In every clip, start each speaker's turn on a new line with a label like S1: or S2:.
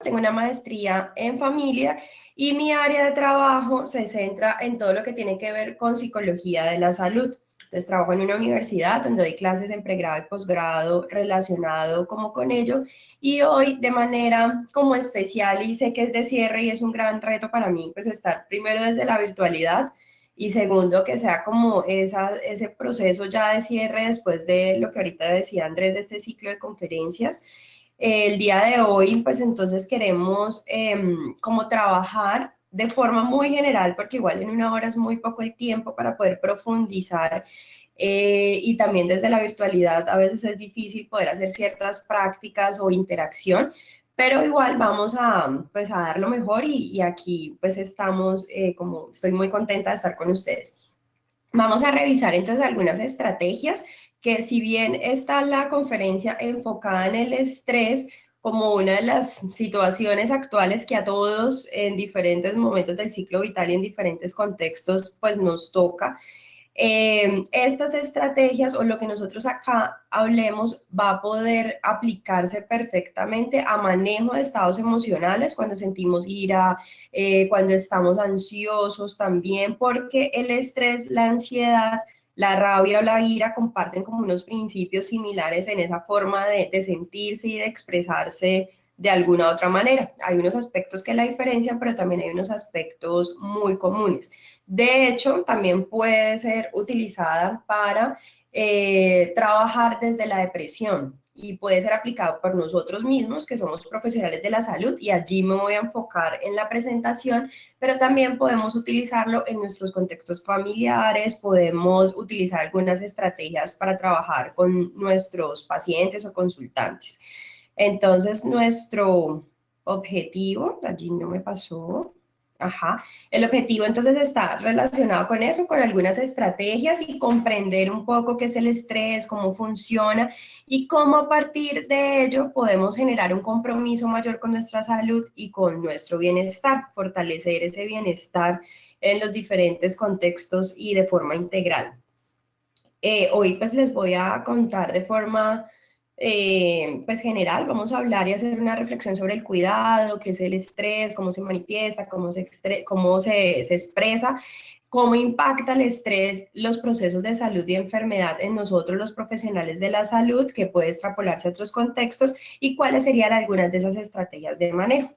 S1: tengo una maestría en familia y mi área de trabajo se centra en todo lo que tiene que ver con psicología de la salud. Entonces trabajo en una universidad donde doy clases en pregrado y posgrado relacionado como con ello, y hoy de manera como especial, y sé que es de cierre y es un gran reto para mí, pues estar primero desde la virtualidad y segundo que sea como ese proceso ya de cierre después de lo que ahorita decía Andrés de este ciclo de conferencias. El día de hoy, pues entonces queremos como trabajar de forma muy general, porque igual en una hora es muy poco el tiempo para poder profundizar, y también desde la virtualidad a veces es difícil poder hacer ciertas prácticas o interacción, pero igual vamos a, pues, a dar lo mejor y aquí pues estamos, como estoy muy contenta de estar con ustedes. Vamos a revisar entonces algunas estrategias que, si bien está la conferencia enfocada en el estrés como una de las situaciones actuales que a todos en diferentes momentos del ciclo vital y en diferentes contextos pues nos toca, estas estrategias o lo que nosotros acá hablemos va a poder aplicarse perfectamente a manejo de estados emocionales cuando sentimos ira, cuando estamos ansiosos también, porque el estrés, la ansiedad, la rabia o la ira comparten como unos principios similares en esa forma de sentirse y de expresarse de alguna otra manera. Hay unos aspectos que la diferencian, pero también hay unos aspectos muy comunes. De hecho, también puede ser utilizada para trabajar desde la depresión y puede ser aplicado por nosotros mismos, que somos profesionales de la salud, y allí me voy a enfocar en la presentación, pero también podemos utilizarlo en nuestros contextos familiares, podemos utilizar algunas estrategias para trabajar con nuestros pacientes o consultantes. Entonces, nuestro objetivo, allí no me pasó. Ajá. El objetivo entonces está relacionado con eso, con algunas estrategias y comprender un poco qué es el estrés, cómo funciona y cómo a partir de ello podemos generar un compromiso mayor con nuestra salud y con nuestro bienestar, fortalecer ese bienestar en los diferentes contextos y de forma integral. Hoy pues les voy a contar de forma pues general, vamos a hablar y hacer una reflexión sobre el cuidado, qué es el estrés, cómo se manifiesta, cómo se expresa, cómo impacta el estrés los procesos de salud y enfermedad en nosotros los profesionales de la salud, que puede extrapolarse a otros contextos, y cuáles serían algunas de esas estrategias de manejo.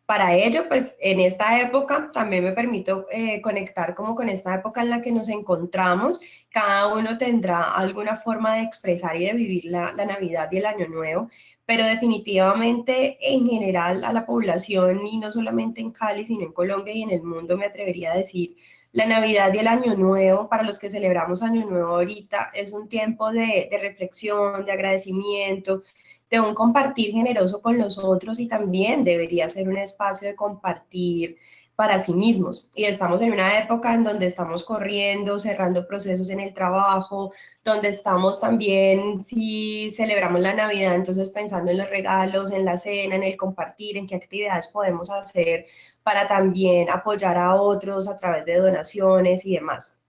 S1: Para ello, pues en esta época también me permito conectar como con esta época en la que nos encontramos. Cada uno tendrá alguna forma de expresar y de vivir la Navidad y el Año Nuevo, pero definitivamente en general a la población, y no solamente en Cali, sino en Colombia y en el mundo, me atrevería a decir, la Navidad y el Año Nuevo, para los que celebramos Año Nuevo ahorita, es un tiempo de reflexión, de agradecimiento, de un compartir generoso con los otros, y también debería ser un espacio de compartir para sí mismos. Y estamos en una época en donde estamos corriendo, cerrando procesos en el trabajo, donde estamos también, si celebramos la Navidad, entonces pensando en los regalos, en la cena, en el compartir, en qué actividades podemos hacer para también apoyar a otros a través de donaciones y demás.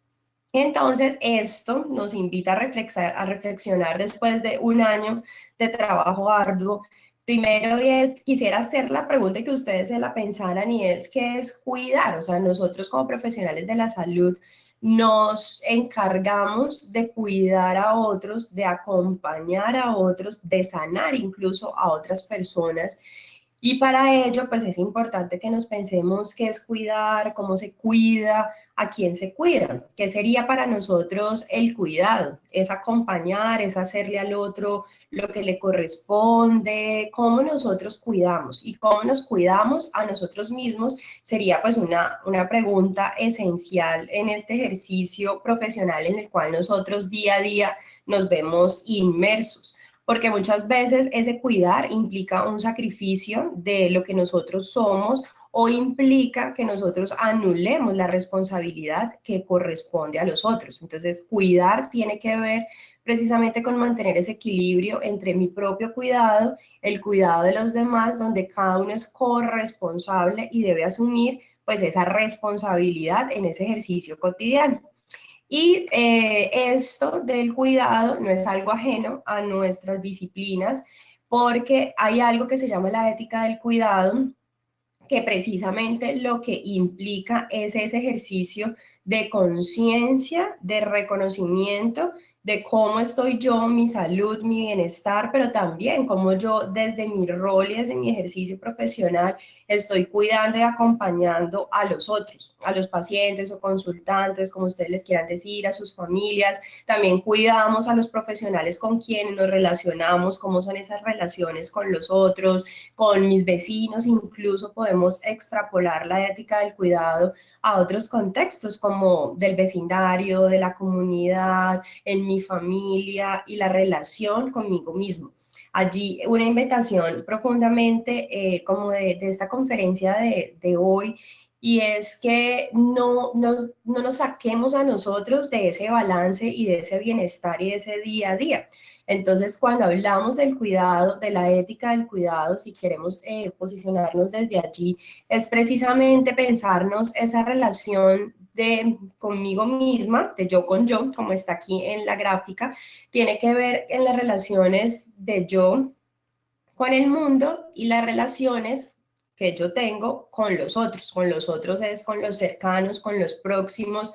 S1: Entonces, esto nos invita a reflexionar después de un año de trabajo arduo. Primero quisiera hacer la pregunta y que ustedes se la pensaran, y es: ¿qué es cuidar? O sea, nosotros como profesionales de la salud nos encargamos de cuidar a otros, de acompañar a otros, de sanar incluso a otras personas. Y para ello, pues es importante que nos pensemos qué es cuidar, cómo se cuida, a quién se cuida. ¿Qué sería para nosotros el cuidado? Es acompañar, es hacerle al otro lo que le corresponde, cómo nosotros cuidamos y cómo nos cuidamos a nosotros mismos sería pues una pregunta esencial en este ejercicio profesional en el cual nosotros día a día nos vemos inmersos, porque muchas veces ese cuidar implica un sacrificio de lo que nosotros somos, o implica que nosotros anulemos la responsabilidad que corresponde a los otros. Entonces, cuidar tiene que ver precisamente con mantener ese equilibrio entre mi propio cuidado, el cuidado de los demás, donde cada uno es corresponsable y debe asumir pues esa responsabilidad en ese ejercicio cotidiano. Y esto del cuidado no es algo ajeno a nuestras disciplinas, porque hay algo que se llama la ética del cuidado, que precisamente lo que implica es ese ejercicio de conciencia, de reconocimiento de cómo estoy yo, mi salud, mi bienestar, pero también cómo yo desde mi rol y desde mi ejercicio profesional estoy cuidando y acompañando a los otros, a los pacientes o consultantes, como ustedes les quieran decir, a sus familias. También cuidamos a los profesionales con quienes nos relacionamos, cómo son esas relaciones con los otros, con mis vecinos. Incluso podemos extrapolar la ética del cuidado a otros contextos como del vecindario, de la comunidad, en mi familia y la relación conmigo mismo. Allí una invitación profundamente como de esta conferencia de hoy, y es que no nos saquemos a nosotros de ese balance y de ese bienestar y de ese día a día. Entonces, cuando hablamos del cuidado, de la ética del cuidado, si queremos posicionarnos desde allí, es precisamente pensarnos esa relación de conmigo misma, de yo con yo, como está aquí en la gráfica, tiene que ver en las relaciones de yo con el mundo y las relaciones que yo tengo con los otros. Con los otros es con los cercanos, con los próximos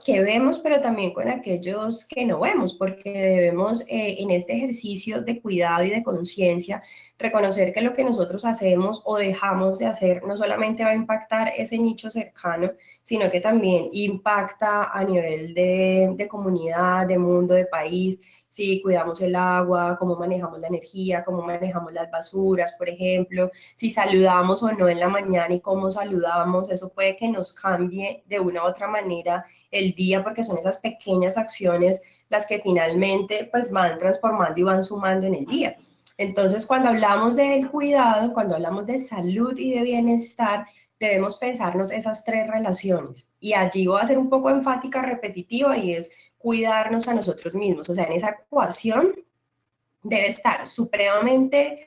S1: que vemos, pero también con aquellos que no vemos, porque debemos en este ejercicio de cuidado y de conciencia reconocer que lo que nosotros hacemos o dejamos de hacer no solamente va a impactar ese nicho cercano, sino que también impacta a nivel de comunidad, de mundo, de país. Si cuidamos el agua, cómo manejamos la energía, cómo manejamos las basuras, por ejemplo, si saludamos o no en la mañana y cómo saludamos, eso puede que nos cambie de una u otra manera el día, porque son esas pequeñas acciones las que finalmente pues van transformando y van sumando en el día. Entonces, cuando hablamos del cuidado, cuando hablamos de salud y de bienestar, debemos pensarnos esas tres relaciones. Y allí voy a ser un poco enfática, repetitiva, y es cuidarnos a nosotros mismos. O sea, en esa ecuación debe estar supremamente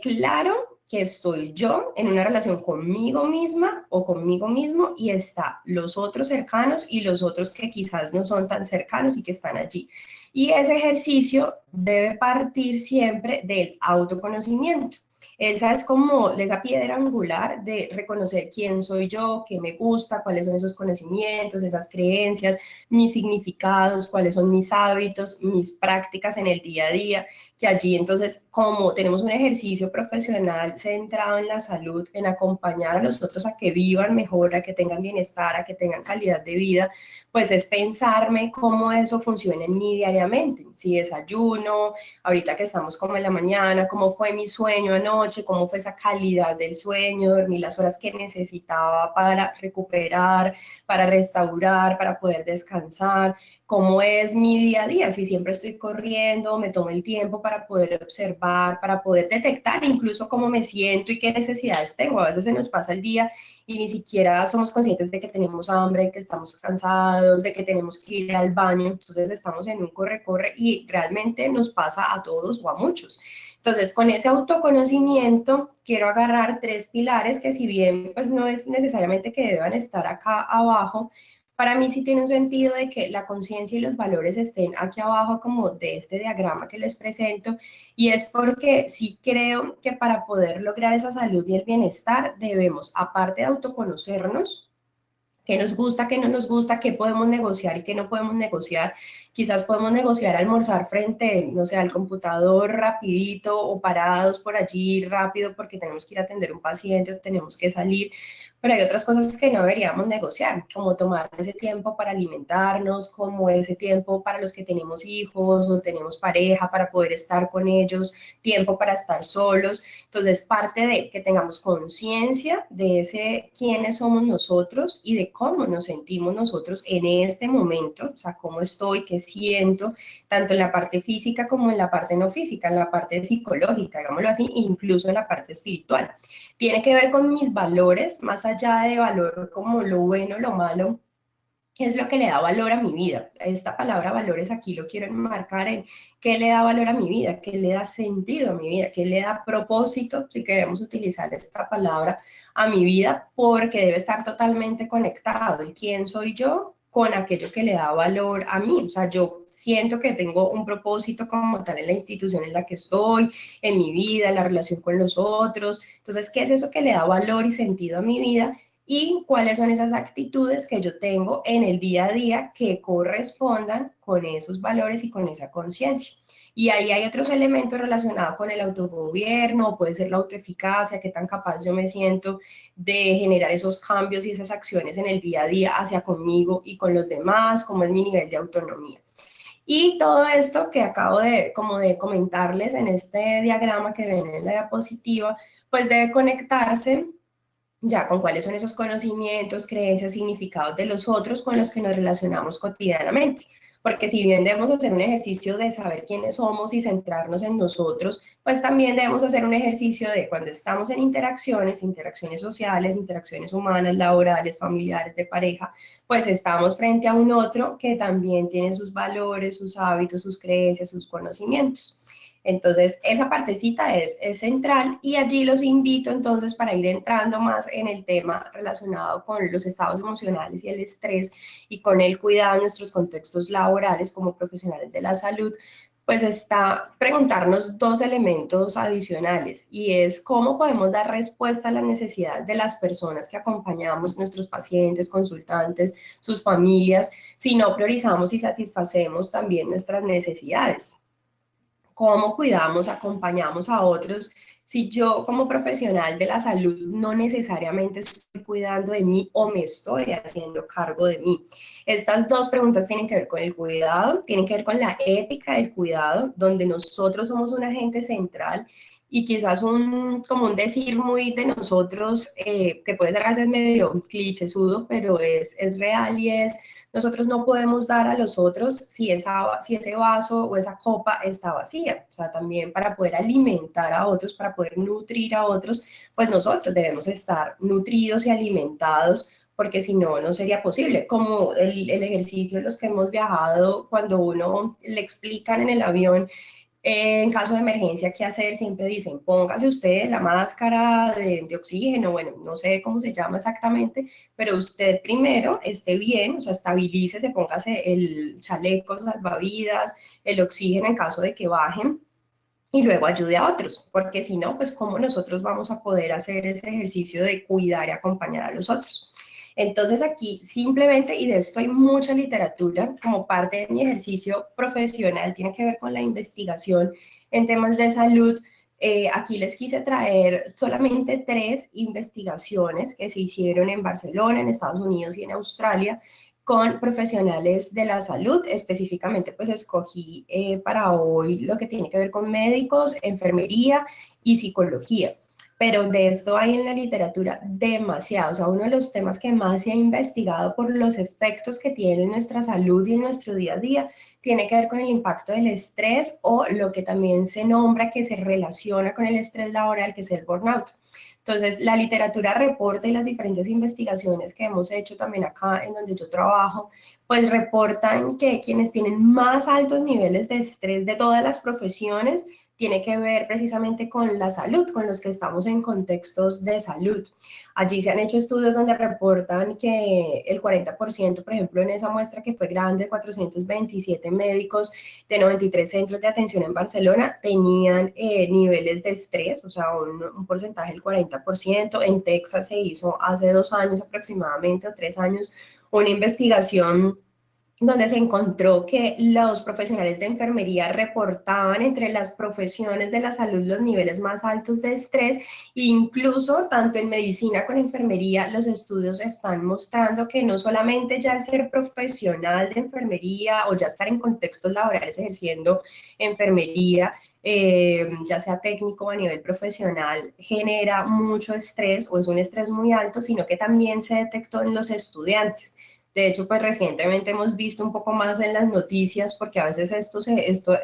S1: claro que estoy yo en una relación conmigo misma o conmigo mismo, y está los otros cercanos y los otros que quizás no son tan cercanos y que están allí. Y ese ejercicio debe partir siempre del autoconocimiento. Esa es como esa piedra angular de reconocer quién soy yo, qué me gusta, cuáles son esos conocimientos, esas creencias, mis significados, cuáles son mis hábitos, mis prácticas en el día a día, que allí entonces, como tenemos un ejercicio profesional centrado en la salud, en acompañar a los otros a que vivan mejor, a que tengan bienestar, a que tengan calidad de vida, pues es pensarme cómo eso funciona en mí diariamente. Si desayuno, ahorita que estamos como en la mañana, cómo fue mi sueño anoche, cómo fue esa calidad del sueño, dormí las horas que necesitaba para recuperar, para restaurar, para poder descansar, cómo es mi día a día, si siempre estoy corriendo, me tomo el tiempo para poder observar, para poder detectar incluso cómo me siento y qué necesidades tengo. A veces se nos pasa el día y ni siquiera somos conscientes de que tenemos hambre, de que estamos cansados, de que tenemos que ir al baño, entonces estamos en un corre-corre y realmente nos pasa a todos o a muchos. Entonces, con ese autoconocimiento, quiero agarrar tres pilares que si bien pues no es necesariamente que deban estar acá abajo, para mí sí tiene un sentido de que la conciencia y los valores estén aquí abajo como de este diagrama que les presento, y es porque sí creo que para poder lograr esa salud y el bienestar debemos, aparte de autoconocernos, qué nos gusta, qué no nos gusta, qué podemos negociar y qué no podemos negociar. Quizás podemos negociar almorzar frente, no sé, al computador rapidito o parados por allí rápido porque tenemos que ir a atender un paciente o tenemos que salir, pero hay otras cosas que no deberíamos negociar, como tomar ese tiempo para alimentarnos, como ese tiempo para los que tenemos hijos o tenemos pareja para poder estar con ellos, tiempo para estar solos. Entonces, parte de que tengamos conciencia de ese quiénes somos nosotros y de cómo nos sentimos nosotros en este momento, o sea, cómo estoy, qué siento, tanto en la parte física como en la parte no física, en la parte psicológica, digámoslo así, incluso en la parte espiritual. Tiene que ver con mis valores, más allá de valor como lo bueno, lo malo, qué es lo que le da valor a mi vida. Esta palabra valores aquí lo quiero enmarcar en qué le da valor a mi vida, qué le da sentido a mi vida, qué le da propósito, si queremos utilizar esta palabra, a mi vida, porque debe estar totalmente conectado el quién soy yo con aquello que le da valor a mí. O sea, yo siento que tengo un propósito como tal en la institución en la que estoy, en mi vida, en la relación con los otros. Entonces, ¿qué es eso que le da valor y sentido a mi vida? Y cuáles son esas actitudes que yo tengo en el día a día que correspondan con esos valores y con esa conciencia. Y ahí hay otros elementos relacionados con el autogobierno, puede ser la autoeficacia, qué tan capaz yo me siento de generar esos cambios y esas acciones en el día a día hacia conmigo y con los demás, cómo es mi nivel de autonomía. Y todo esto que acabo de, como de comentarles en este diagrama que ven en la diapositiva, pues debe conectarse ya con cuáles son esos conocimientos, creencias, significados de los otros con los que nos relacionamos cotidianamente. Porque si bien debemos hacer un ejercicio de saber quiénes somos y centrarnos en nosotros, pues también debemos hacer un ejercicio de cuando estamos en interacciones, interacciones sociales, interacciones humanas, laborales, familiares, de pareja, pues estamos frente a un otro que también tiene sus valores, sus hábitos, sus creencias, sus conocimientos. Entonces, esa partecita es central y allí los invito entonces para ir entrando más en el tema relacionado con los estados emocionales y el estrés y con el cuidado en nuestros contextos laborales como profesionales de la salud, pues está preguntarnos dos elementos adicionales y es cómo podemos dar respuesta a las necesidades de las personas que acompañamos, nuestros pacientes, consultantes, sus familias, si no priorizamos y satisfacemos también nuestras necesidades. Cómo cuidamos, acompañamos a otros. Si yo como profesional de la salud no necesariamente estoy cuidando de mí o me estoy haciendo cargo de mí. Estas dos preguntas tienen que ver con el cuidado, tienen que ver con la ética del cuidado, donde nosotros somos un agente central y quizás como un decir muy de nosotros, que puede ser a veces medio clichésudo, pero es real y es nosotros no podemos dar a los otros si ese vaso o esa copa está vacía. O sea, también para poder alimentar a otros, para poder nutrir a otros, pues nosotros debemos estar nutridos y alimentados porque si no, no sería posible. Como el ejercicio, los que hemos viajado, cuando uno le explican en el avión en caso de emergencia, ¿qué hacer? Siempre dicen, póngase usted la máscara de oxígeno, bueno, no sé cómo se llama exactamente, pero usted primero esté bien, o sea, estabilícese, póngase el chaleco, salvavidas, el oxígeno en caso de que bajen, y luego ayude a otros, porque si no, pues cómo nosotros vamos a poder hacer ese ejercicio de cuidar y acompañar a los otros. Entonces aquí simplemente, y de esto hay mucha literatura, como parte de mi ejercicio profesional, tiene que ver con la investigación en temas de salud. Aquí les quise traer solamente 3 investigaciones que se hicieron en Barcelona, en Estados Unidos y en Australia, con profesionales de la salud. Específicamente, pues escogí para hoy lo que tiene que ver con médicos, enfermería y psicología. Pero de esto hay en la literatura demasiado. O sea, uno de los temas que más se ha investigado por los efectos que tiene en nuestra salud y en nuestro día a día tiene que ver con el impacto del estrés o lo que también se nombra que se relaciona con el estrés laboral, que es el burnout. Entonces, la literatura reporta y las diferentes investigaciones que hemos hecho también acá en donde yo trabajo, pues reportan que quienes tienen más altos niveles de estrés de todas las profesiones tiene que ver precisamente con la salud, con los que estamos en contextos de salud. Allí se han hecho estudios donde reportan que el 40%, por ejemplo, en esa muestra que fue grande, 427 médicos de 93 centros de atención en Barcelona, tenían niveles de estrés, o sea, un porcentaje del 40%. En Texas se hizo hace 2 años aproximadamente, o 3 años, una investigación donde se encontró que los profesionales de enfermería reportaban entre las profesiones de la salud los niveles más altos de estrés, e incluso tanto en medicina como en enfermería los estudios están mostrando que no solamente ya el ser profesional de enfermería o ya estar en contextos laborales ejerciendo enfermería, ya sea técnico o a nivel profesional, genera mucho estrés o es un estrés muy alto, sino que también se detectó en los estudiantes. De hecho, pues recientemente hemos visto un poco más en las noticias, porque a veces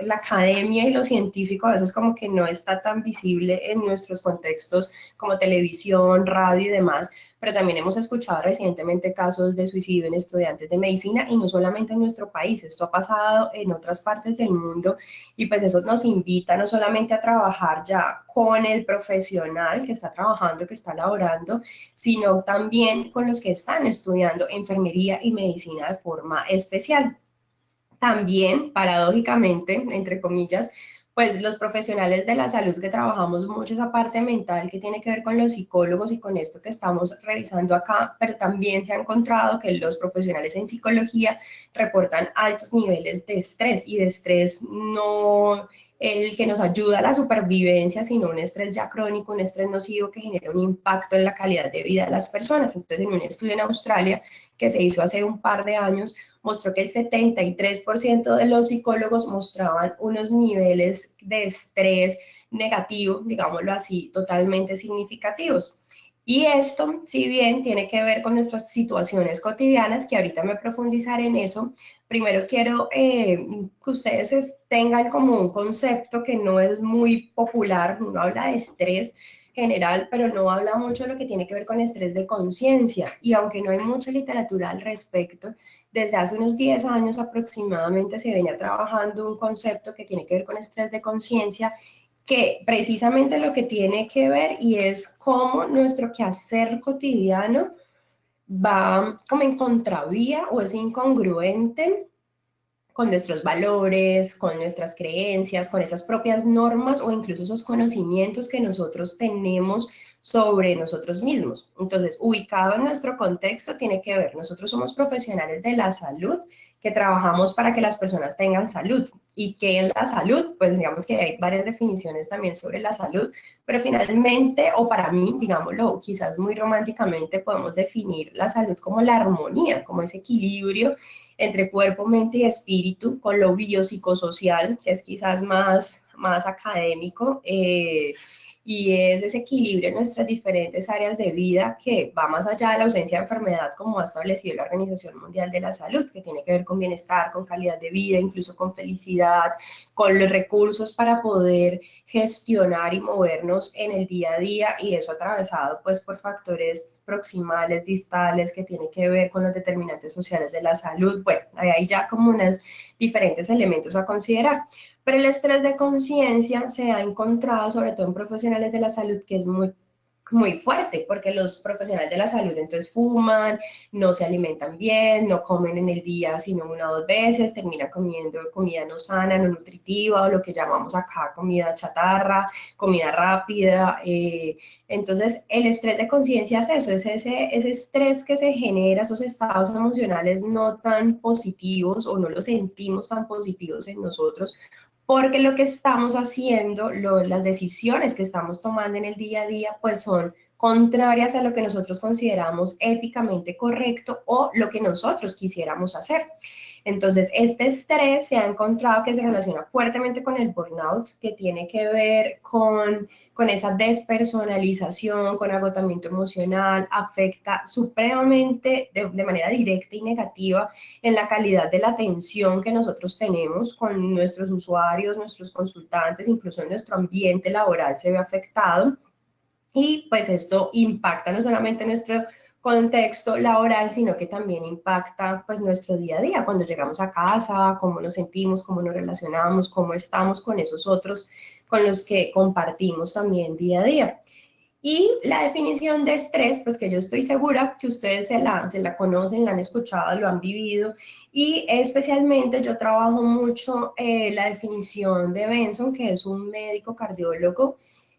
S1: la academia y lo científico a veces como que no está tan visible en nuestros contextos como televisión, radio y demás, pero también hemos escuchado recientemente casos de suicidio en estudiantes de medicina y no solamente en nuestro país, esto ha pasado en otras partes del mundo y pues eso nos invita no solamente a trabajar ya con el profesional que está trabajando, que está laborando, sino también con los que están estudiando enfermería y medicina de forma especial. También, paradójicamente, entre comillas, pues los profesionales de la salud que trabajamos mucho esa parte mental que tiene que ver con los psicólogos y con esto que estamos revisando acá, pero también se ha encontrado que los profesionales en psicología reportan altos niveles de estrés y de estrés no el que nos ayuda a la supervivencia, sino un estrés ya crónico, un estrés nocivo que genera un impacto en la calidad de vida de las personas. Entonces, en un estudio en Australia que se hizo hace un par de años, mostró que el 73% de los psicólogos mostraban unos niveles de estrés negativo, digámoslo así, totalmente significativos. Y esto, si bien tiene que ver con nuestras situaciones cotidianas, que ahorita me profundizaré en eso, primero quiero que ustedes tengan como un concepto que no es muy popular, uno habla de estrés general, pero no habla mucho de lo que tiene que ver con estrés de conciencia. Y aunque no hay mucha literatura al respecto, desde hace unos 10 años aproximadamente se venía trabajando un concepto que tiene que ver con estrés de conciencia, que precisamente lo que tiene que ver y es cómo nuestro quehacer cotidiano va como en contravía o es incongruente con nuestros valores, con nuestras creencias, con esas propias normas o incluso esos conocimientos que nosotros tenemos sobre nosotros mismos. Entonces, ubicado en nuestro contexto, tiene que ver, nosotros somos profesionales de la salud que trabajamos para que las personas tengan salud. ¿Y qué es la salud? Pues digamos que hay varias definiciones también sobre la salud, pero finalmente, o para mí, digámoslo, quizás muy románticamente, podemos definir la salud como la armonía, como ese equilibrio entre cuerpo, mente y espíritu, con lo biopsicosocial, que es quizás más académico, y es ese equilibrio en nuestras diferentes áreas de vida que va más allá de la ausencia de enfermedad, como ha establecido la Organización Mundial de la Salud, que tiene que ver con bienestar, con calidad de vida, incluso con felicidad, con los recursos para poder gestionar y movernos en el día a día, y eso atravesado pues por factores proximales, distales, que tiene que ver con los determinantes sociales de la salud. Bueno, hay ya como unos diferentes elementos a considerar. Pero el estrés de conciencia se ha encontrado, sobre todo en profesionales de la salud, que es muy fuerte, porque los profesionales de la salud entonces fuman, no se alimentan bien, no comen en el día sino una o dos veces, terminan comiendo comida no sana, no nutritiva, o lo que llamamos acá comida chatarra, comida rápida. Entonces, el estrés de conciencia es eso, es ese estrés que se genera, esos estados emocionales no tan positivos o no los sentimos tan positivos en nosotros, porque lo que estamos haciendo, las decisiones que estamos tomando en el día a día, pues son contrarias a lo que nosotros consideramos éticamente correcto o lo que nosotros quisiéramos hacer. Entonces, este estrés se ha encontrado que se relaciona fuertemente con el burnout, que tiene que ver con esa despersonalización, con agotamiento emocional, afecta supremamente de manera directa y negativa en la calidad de la atención que nosotros tenemos con nuestros usuarios, nuestros consultantes, incluso en nuestro ambiente laboral se ve afectado. Y pues esto impacta no solamente nuestro contexto laboral, sino que también impacta pues nuestro día a día, cuando llegamos a casa, cómo nos sentimos, cómo nos relacionamos, cómo estamos con esos otros con los que compartimos también día a día. Y la definición de estrés, pues que yo estoy segura que ustedes se la conocen, la han escuchado, lo han vivido, y especialmente yo trabajo mucho la definición de Benson, que es un médico cardiólogo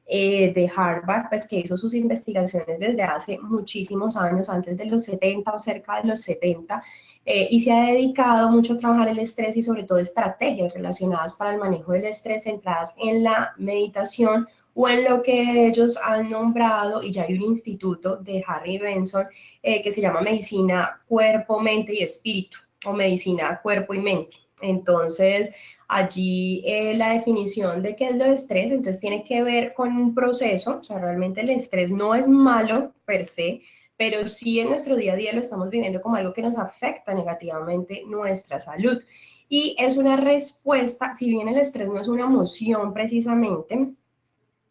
S1: de Harvard, pues que hizo sus investigaciones desde hace muchísimos años, antes de los 70 o cerca de los 70, y se ha dedicado mucho a trabajar el estrés y sobre todo estrategias relacionadas para el manejo del estrés centradas en la meditación o en lo que ellos han nombrado, y ya hay un instituto de Harry Benson que se llama Medicina Cuerpo, Mente y Espíritu, o Medicina Cuerpo y Mente. Entonces, allí la definición de qué es lo de estrés, entonces tiene que ver con un proceso, o sea, realmente el estrés no es malo per se, pero sí en nuestro día a día lo estamos viviendo como algo que nos afecta negativamente nuestra salud. Y es una respuesta, si bien el estrés no es una emoción precisamente,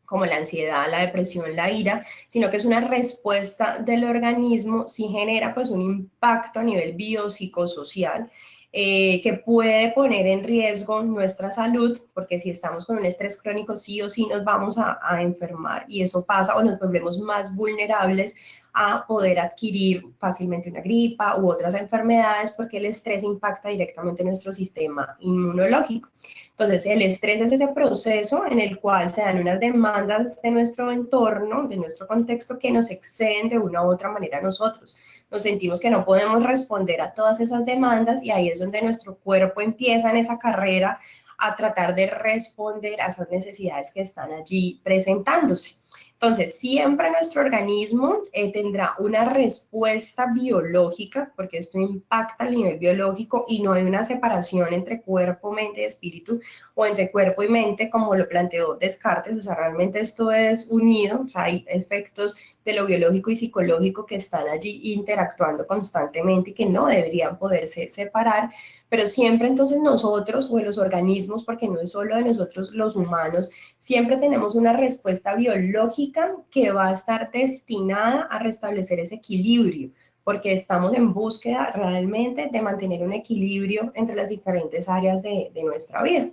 S1: como la ansiedad, la depresión, la ira, sino que es una respuesta del organismo, si genera pues un impacto a nivel biopsicosocial, que puede poner en riesgo nuestra salud, porque si estamos con un estrés crónico sí o sí nos vamos a enfermar, y eso pasa o nos volvemos más vulnerables a poder adquirir fácilmente una gripa u otras enfermedades, porque el estrés impacta directamente en nuestro sistema inmunológico. Entonces, el estrés es ese proceso en el cual se dan unas demandas de nuestro entorno, de nuestro contexto, que nos exceden de una u otra manera a nosotros. Nos sentimos que no podemos responder a todas esas demandas y ahí es donde nuestro cuerpo empieza en esa carrera a tratar de responder a esas necesidades que están allí presentándose. Entonces, siempre nuestro organismo tendrá una respuesta biológica, porque esto impacta el nivel biológico y no hay una separación entre cuerpo, mente y espíritu, o entre cuerpo y mente, como lo planteó Descartes. O sea, realmente esto es unido, o sea, hay efectos de lo biológico y psicológico que están allí interactuando constantemente y que no deberían poderse separar, pero siempre entonces nosotros o los organismos, porque no es solo de nosotros los humanos, siempre tenemos una respuesta biológica que va a estar destinada a restablecer ese equilibrio, porque estamos en búsqueda realmente de mantener un equilibrio entre las diferentes áreas de nuestra vida.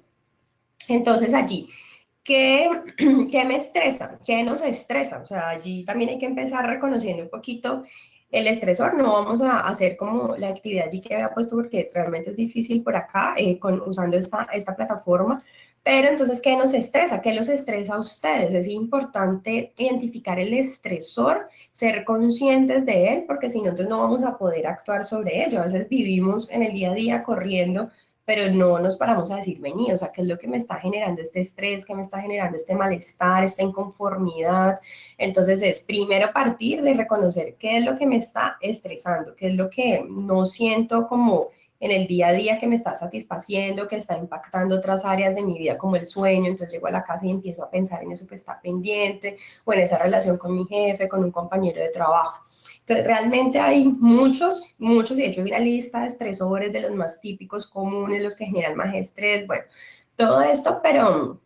S1: Entonces allí, ¿qué, ¿qué me estresa? ¿Qué nos estresa? O sea, allí también hay que empezar reconociendo un poquito el estresor. No vamos a hacer como la actividad allí que había puesto porque realmente es difícil por acá usando esta plataforma. Pero entonces, ¿qué nos estresa? ¿Qué los estresa a ustedes? Es importante identificar el estresor, ser conscientes de él, porque si no, entonces no vamos a poder actuar sobre ello. A veces vivimos en el día a día corriendo, pero no nos paramos a decir, vení, o sea, ¿qué es lo que me está generando este estrés? ¿Qué me está generando este malestar, esta inconformidad? Entonces es primero partir de reconocer qué es lo que me está estresando, qué es lo que no siento como en el día a día que me está satisfaciendo, que está impactando otras áreas de mi vida como el sueño. Entonces llego a la casa y empiezo a pensar en eso que está pendiente, o en esa relación con mi jefe, con un compañero de trabajo. Entonces, realmente hay muchos, y de hecho hay una lista de estresores de los más típicos, comunes, los que generan más estrés, bueno, todo esto, pero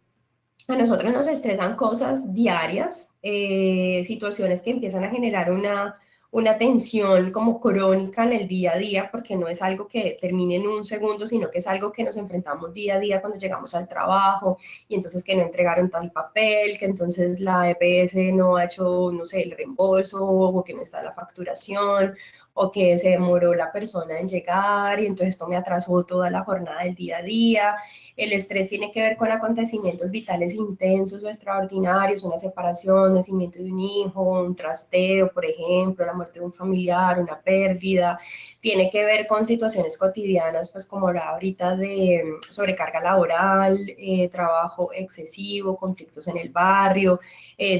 S1: a nosotros nos estresan cosas diarias, situaciones que empiezan a generar una tensión como crónica en el día a día, porque no es algo que termine en un segundo, sino que es algo que nos enfrentamos día a día cuando llegamos al trabajo, y entonces que no entregaron tal papel, que entonces la EPS no ha hecho, no sé, el reembolso, o que no está la facturación, o que se demoró la persona en llegar, y entonces esto me atrasó toda la jornada del día a día. El estrés tiene que ver con acontecimientos vitales intensos o extraordinarios, una separación, nacimiento de un hijo, un trasteo, por ejemplo, la muerte de un familiar, una pérdida. Tiene que ver con situaciones cotidianas, pues como ahorita de sobrecarga laboral, trabajo excesivo, conflictos en el barrio,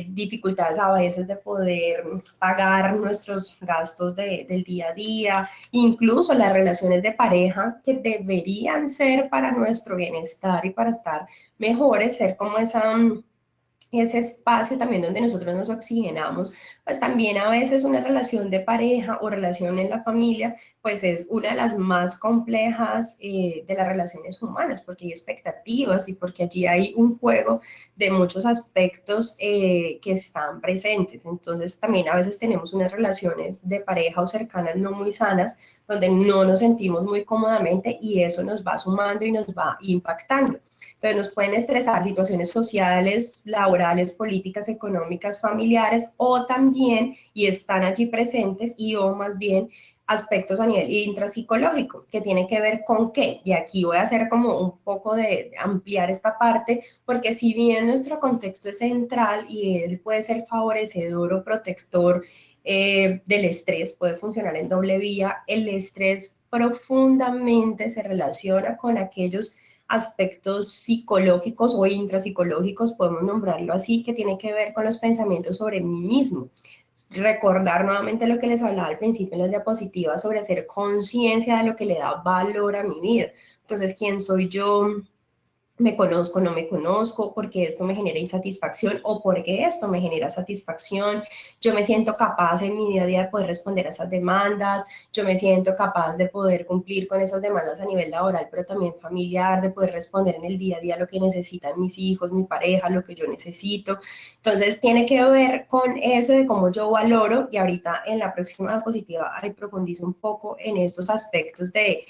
S1: dificultades a veces de poder pagar nuestros gastos del día a día, incluso las relaciones de pareja que deberían ser para nuestro bienestar y para estar mejores, ser como ese espacio también donde nosotros nos oxigenamos, pues también a veces una relación de pareja o relación en la familia, pues es una de las más complejas de las relaciones humanas, porque hay expectativas y porque allí hay un juego de muchos aspectos que están presentes. Entonces también a veces tenemos unas relaciones de pareja o cercanas no muy sanas, donde no nos sentimos muy cómodamente y eso nos va sumando y nos va impactando. Entonces nos pueden estresar situaciones sociales, laborales, políticas, económicas, familiares, o también, y están allí presentes, y o más bien aspectos a nivel intrapsicológico, que tienen que ver con qué. Y aquí voy a hacer como un poco de ampliar esta parte, porque si bien nuestro contexto es central y él puede ser favorecedor o protector del estrés, puede funcionar en doble vía, el estrés profundamente se relaciona con aquellos aspectos psicológicos o intrapsicológicos, podemos nombrarlo así, que tiene que ver con los pensamientos sobre mí mismo. Recordar nuevamente lo que les hablaba al principio en las diapositivas sobre hacer conciencia de lo que le da valor a mi vida. Entonces, ¿quién soy yo? me conozco, no me conozco, porque esto me genera insatisfacción o porque esto me genera satisfacción, yo me siento capaz en mi día a día de poder responder a esas demandas, yo me siento capaz de poder cumplir con esas demandas a nivel laboral, pero también familiar, de poder responder en el día a día lo que necesitan mis hijos, mi pareja, lo que yo necesito. Entonces tiene que ver con eso de cómo yo valoro y ahorita en la próxima diapositiva ahí profundizo un poco en estos aspectos de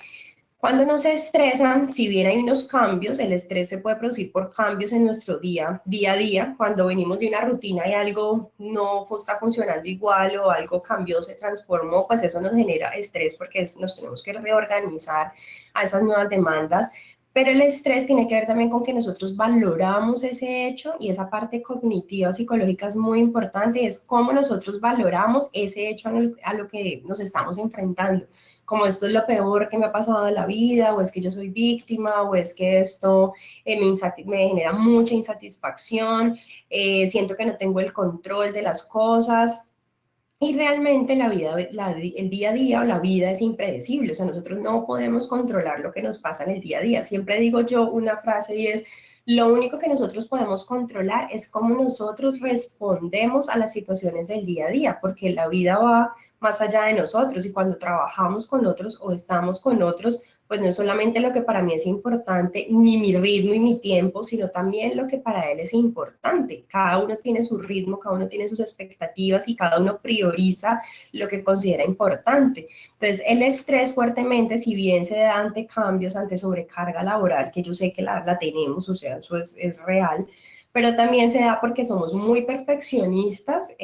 S1: cuando nos estresan, si bien hay unos cambios, el estrés se puede producir por cambios en nuestro día a día. Cuando venimos de una rutina y algo no está funcionando igual o algo cambió, se transformó, pues eso nos genera estrés porque nos tenemos que reorganizar a esas nuevas demandas. Pero el estrés tiene que ver también con que nosotros valoramos ese hecho y esa parte cognitiva, psicológica es muy importante, es cómo nosotros valoramos ese hecho a lo que nos estamos enfrentando, como esto es lo peor que me ha pasado en la vida, o es que yo soy víctima, o es que esto me genera mucha insatisfacción, siento que no tengo el control de las cosas. Y realmente la vida, el día a día o la vida es impredecible, o sea, nosotros no podemos controlar lo que nos pasa en el día a día. Siempre digo yo una frase y es, lo único que nosotros podemos controlar es cómo nosotros respondemos a las situaciones del día a día, porque la vida va más allá de nosotros y cuando trabajamos con otros o estamos con otros, pues no es solamente lo que para mí es importante, ni mi ritmo y mi tiempo, sino también lo que para él es importante. Cada uno tiene su ritmo, cada uno tiene sus expectativas y cada uno prioriza lo que considera importante. Entonces, el estrés fuertemente, si bien se da ante cambios, ante sobrecarga laboral, que yo sé que la tenemos, o sea, eso es real, pero también se da porque somos muy perfeccionistas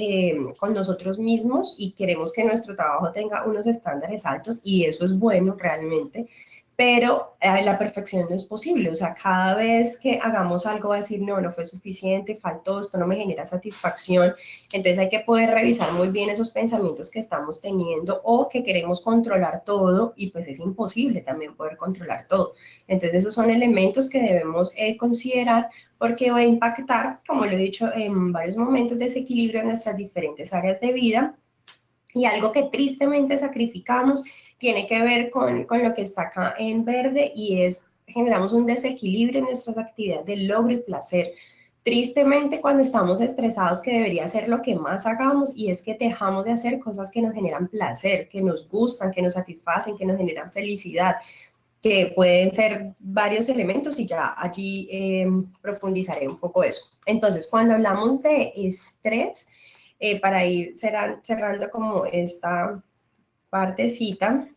S1: con nosotros mismos y queremos que nuestro trabajo tenga unos estándares altos y eso es bueno realmente, pero la perfección no es posible, o sea, cada vez que hagamos algo va a decir, no, no fue suficiente, faltó, esto no me genera satisfacción, entonces hay que poder revisar muy bien esos pensamientos que estamos teniendo o que queremos controlar todo y pues es imposible también poder controlar todo. Entonces esos son elementos que debemos considerar porque va a impactar, como lo he dicho en varios momentos, desequilibrio en nuestras diferentes áreas de vida y algo que tristemente sacrificamos tiene que ver con lo que está acá en verde y es generamos un desequilibrio en nuestras actividades de logro y placer. Tristemente, cuando estamos estresados, que debería ser lo que más hagamos, y es que dejamos de hacer cosas que nos generan placer, que nos gustan, que nos satisfacen, que nos generan felicidad, que pueden ser varios elementos y ya allí profundizaré un poco eso. Entonces, cuando hablamos de estrés, para ir cerrando como esta partecita,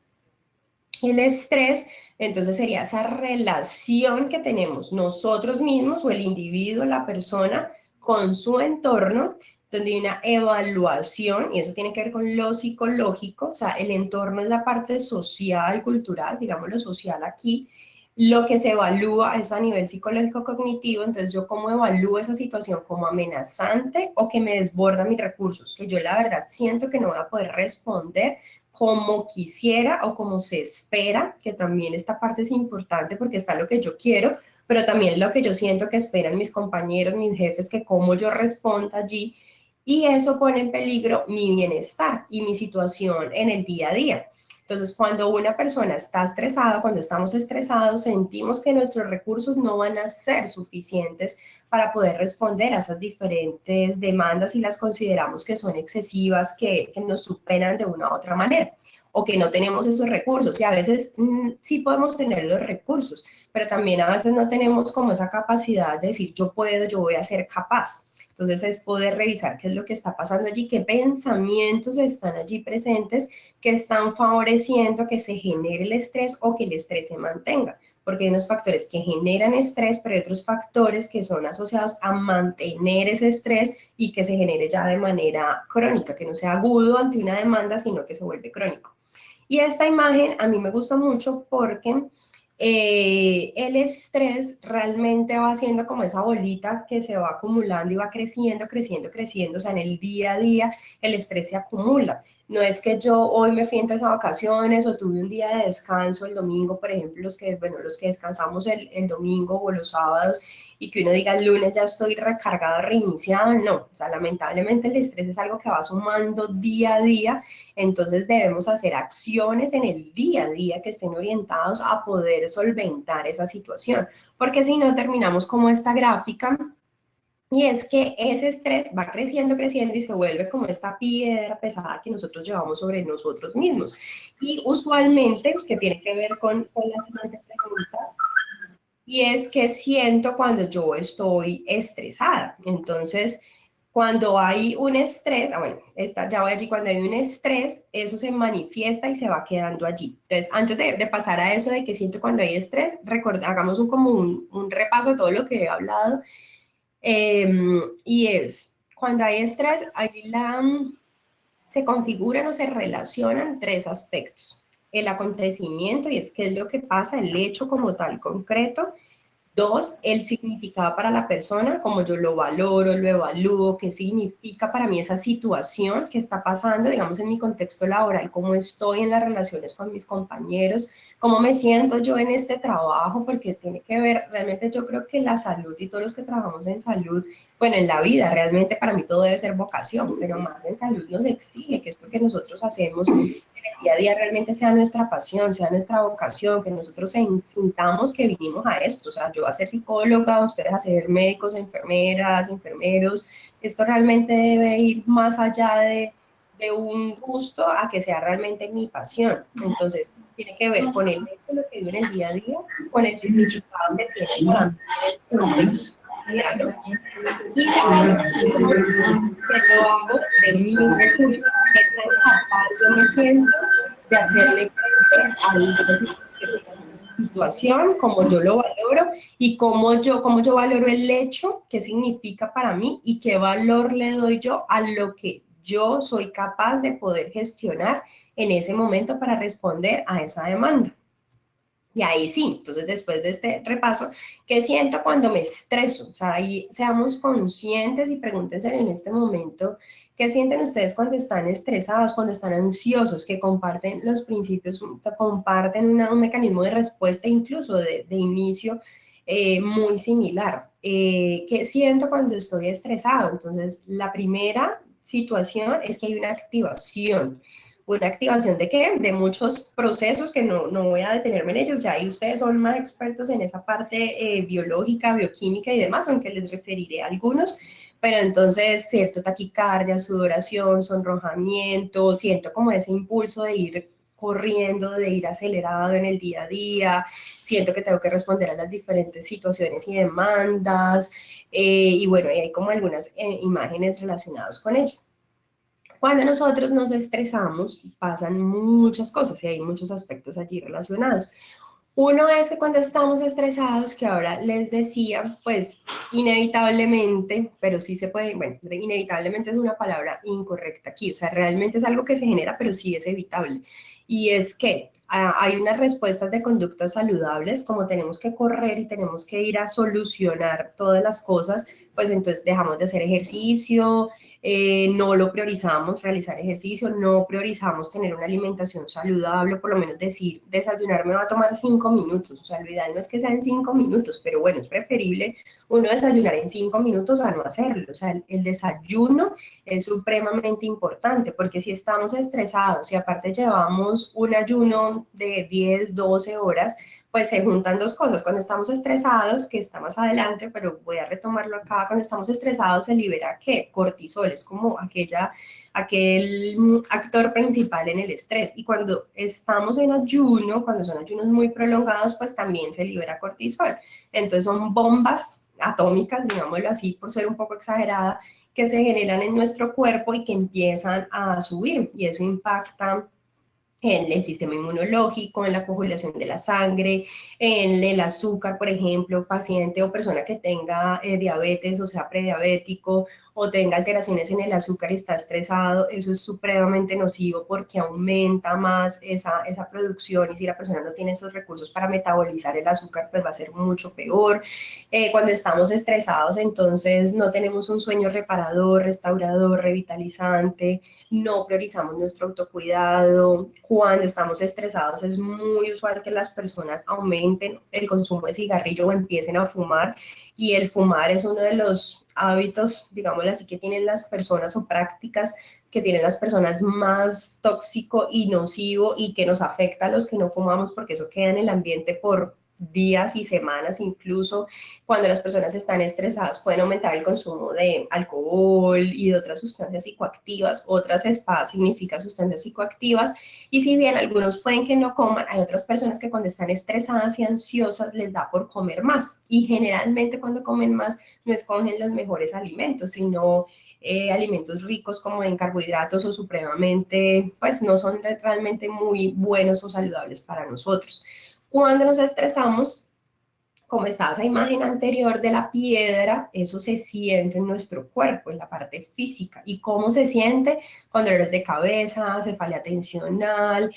S1: el estrés, entonces sería esa relación que tenemos nosotros mismos o el individuo, la persona, con su entorno, donde hay una evaluación, y eso tiene que ver con lo psicológico, o sea, el entorno es la parte social, cultural, digamos lo social aquí, lo que se evalúa es a nivel psicológico cognitivo, entonces yo cómo evalúo esa situación como amenazante o que me desborda mis recursos, que yo la verdad siento que no voy a poder responder como quisiera o como se espera, que también esta parte es importante porque está lo que yo quiero, pero también lo que yo siento que esperan mis compañeros, mis jefes, que cómo yo responda allí, y eso pone en peligro mi bienestar y mi situación en el día a día. Entonces, cuando una persona está estresada, cuando estamos estresados, sentimos que nuestros recursos no van a ser suficientes para poder responder a esas diferentes demandas y las consideramos que son excesivas, que nos superan de una u otra manera o que no tenemos esos recursos. Y a veces sí podemos tener los recursos, pero también a veces no tenemos como esa capacidad de decir yo puedo, yo voy a ser capaz. Entonces es poder revisar qué es lo que está pasando allí, qué pensamientos están allí presentes que están favoreciendo que se genere el estrés o que el estrés se mantenga, porque hay unos factores que generan estrés, pero hay otros factores que son asociados a mantener ese estrés y que se genere ya de manera crónica, que no sea agudo ante una demanda, sino que se vuelve crónico. Y esta imagen a mí me gusta mucho porque el estrés realmente va haciendo como esa bolita que se va acumulando y va creciendo, creciendo, creciendo, o sea, en el día a día el estrés se acumula. No es que yo hoy me fui entonces a vacaciones o tuve un día de descanso el domingo, por ejemplo, los que descansamos el domingo o los sábados, y que uno diga el lunes ya estoy recargado, reiniciado, no. O sea, lamentablemente el estrés es algo que va sumando día a día, entonces debemos hacer acciones en el día a día que estén orientados a poder solventar esa situación, porque si no terminamos como esta gráfica. Y es que ese estrés va creciendo, creciendo y se vuelve como esta piedra pesada que nosotros llevamos sobre nosotros mismos. Y usualmente, que tiene que ver con la siguiente pregunta, y es que siento cuando yo estoy estresada. Entonces, cuando hay un estrés, bueno, ya voy allí, cuando hay un estrés, eso se manifiesta y se va quedando allí. Entonces, antes de pasar a eso de que siento cuando hay estrés, hagamos como un repaso de todo lo que he hablado. Y es, cuando hay estrés, se configuran o se relacionan tres aspectos. El acontecimiento, y es qué es lo que pasa, el hecho como tal concreto. Dos, el significado para la persona, como yo lo valoro, lo evalúo, qué significa para mí esa situación que está pasando, digamos, en mi contexto laboral, cómo estoy en las relaciones con mis compañeros, cómo me siento yo en este trabajo, porque tiene que ver, realmente yo creo que la salud y todos los que trabajamos en salud, bueno, en la vida, realmente para mí todo debe ser vocación, pero más en salud nos exige que esto que nosotros hacemos día a día realmente sea nuestra pasión, sea nuestra vocación, que nosotros sintamos que vinimos a esto, o sea, yo a ser psicóloga, ustedes a ser médicos, enfermeras, enfermeros, esto realmente debe ir más allá de un gusto a que sea realmente mi pasión. Entonces, tiene que ver con el hecho de lo que vivo en el día a día, con el significado que tiene para mí. Y que yo hago de mi recurso, que tan capaz yo me siento de hacerle frente a la situación, como yo lo valoro y cómo yo valoro el hecho, qué significa para mí y qué valor le doy yo a lo que yo soy capaz de poder gestionar en ese momento para responder a esa demanda. Y ahí sí, entonces después de este repaso, ¿qué siento cuando me estreso? O sea, ahí seamos conscientes y pregúntense en este momento, ¿qué sienten ustedes cuando están estresados, cuando están ansiosos, que comparten los principios, comparten un mecanismo de respuesta, incluso de inicio, muy similar? ¿Qué siento cuando estoy estresado? Entonces, la primera situación es que hay una activación de qué? De muchos procesos que no voy a detenerme en ellos, ya ahí ustedes son más expertos en esa parte biológica, bioquímica y demás, aunque les referiré a algunos, pero entonces, cierto, taquicardia, sudoración, sonrojamiento, siento como ese impulso de ir corriendo, de ir acelerado en el día a día, siento que tengo que responder a las diferentes situaciones y demandas, y bueno, hay como algunas imágenes relacionadas con ello. Cuando nosotros nos estresamos, pasan muchas cosas y hay muchos aspectos allí relacionados. Uno es que cuando estamos estresados, que ahora les decía, pues inevitablemente, pero sí se puede, bueno, inevitablemente es una palabra incorrecta aquí, o sea, realmente es algo que se genera, pero sí es evitable. Y es que hay unas respuestas de conductas saludables, como tenemos que correr y tenemos que ir a solucionar todas las cosas, pues entonces dejamos de hacer ejercicio, no lo priorizamos realizar ejercicio, no priorizamos tener una alimentación saludable, por lo menos decir, desayunar me va a tomar 5 minutos, o sea, lo ideal no es que sea en 5 minutos, pero bueno, es preferible uno desayunar en 5 minutos a no hacerlo, o sea, el desayuno es supremamente importante, porque si estamos estresados y aparte llevamos un ayuno de 10, 12 horas, pues se juntan dos cosas. Cuando estamos estresados, que está más adelante, pero voy a retomarlo acá, cuando estamos estresados se libera ¿qué? Cortisol, es como aquel actor principal en el estrés. Y cuando estamos en ayuno, cuando son ayunos muy prolongados, pues también se libera cortisol. Entonces son bombas atómicas, digámoslo así, por ser un poco exagerada, que se generan en nuestro cuerpo y que empiezan a subir, y eso impacta en el sistema inmunológico, en la coagulación de la sangre, en el azúcar, por ejemplo, paciente o persona que tenga diabetes o sea prediabético o tenga alteraciones en el azúcar y está estresado, eso es supremamente nocivo porque aumenta más esa producción, y si la persona no tiene esos recursos para metabolizar el azúcar, pues va a ser mucho peor. Cuando estamos estresados, entonces no tenemos un sueño reparador, restaurador, revitalizante, no priorizamos nuestro autocuidado. Cuando estamos estresados es muy usual que las personas aumenten el consumo de cigarrillo o empiecen a fumar, y el fumar es uno de los hábitos, digámoslo así, que tienen las personas, o prácticas que tienen las personas, más tóxico y nocivo, y que nos afecta a los que no fumamos, porque eso queda en el ambiente por días y semanas. Incluso cuando las personas están estresadas pueden aumentar el consumo de alcohol y de otras sustancias psicoactivas. Otras SPA significa sustancias psicoactivas, y si bien algunos pueden que no coman, hay otras personas que cuando están estresadas y ansiosas les da por comer más, y generalmente cuando comen más no escogen los mejores alimentos, sino alimentos ricos como en carbohidratos o supremamente, pues no son realmente muy buenos o saludables para nosotros. Cuando nos estresamos, como estaba esa imagen anterior de la piedra, eso se siente en nuestro cuerpo, en la parte física. ¿Y cómo se siente? Con dolores de cabeza, cefalea tensional,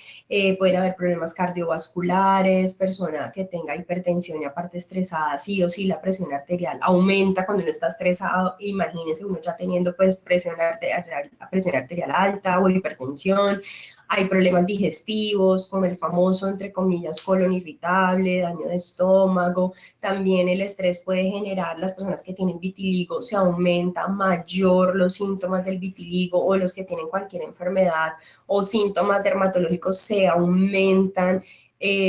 S1: pueden haber problemas cardiovasculares, persona que tenga hipertensión y aparte estresada, sí o sí la presión arterial aumenta cuando uno está estresado. Imagínense uno ya teniendo pues presión arterial alta o hipertensión. Hay problemas digestivos, como el famoso, entre comillas, colon irritable, daño de estómago. También el estrés puede generar, las personas que tienen vitiligo, se aumenta mayor los síntomas del vitiligo, o los que tienen cualquier enfermedad o síntomas dermatológicos se aumentan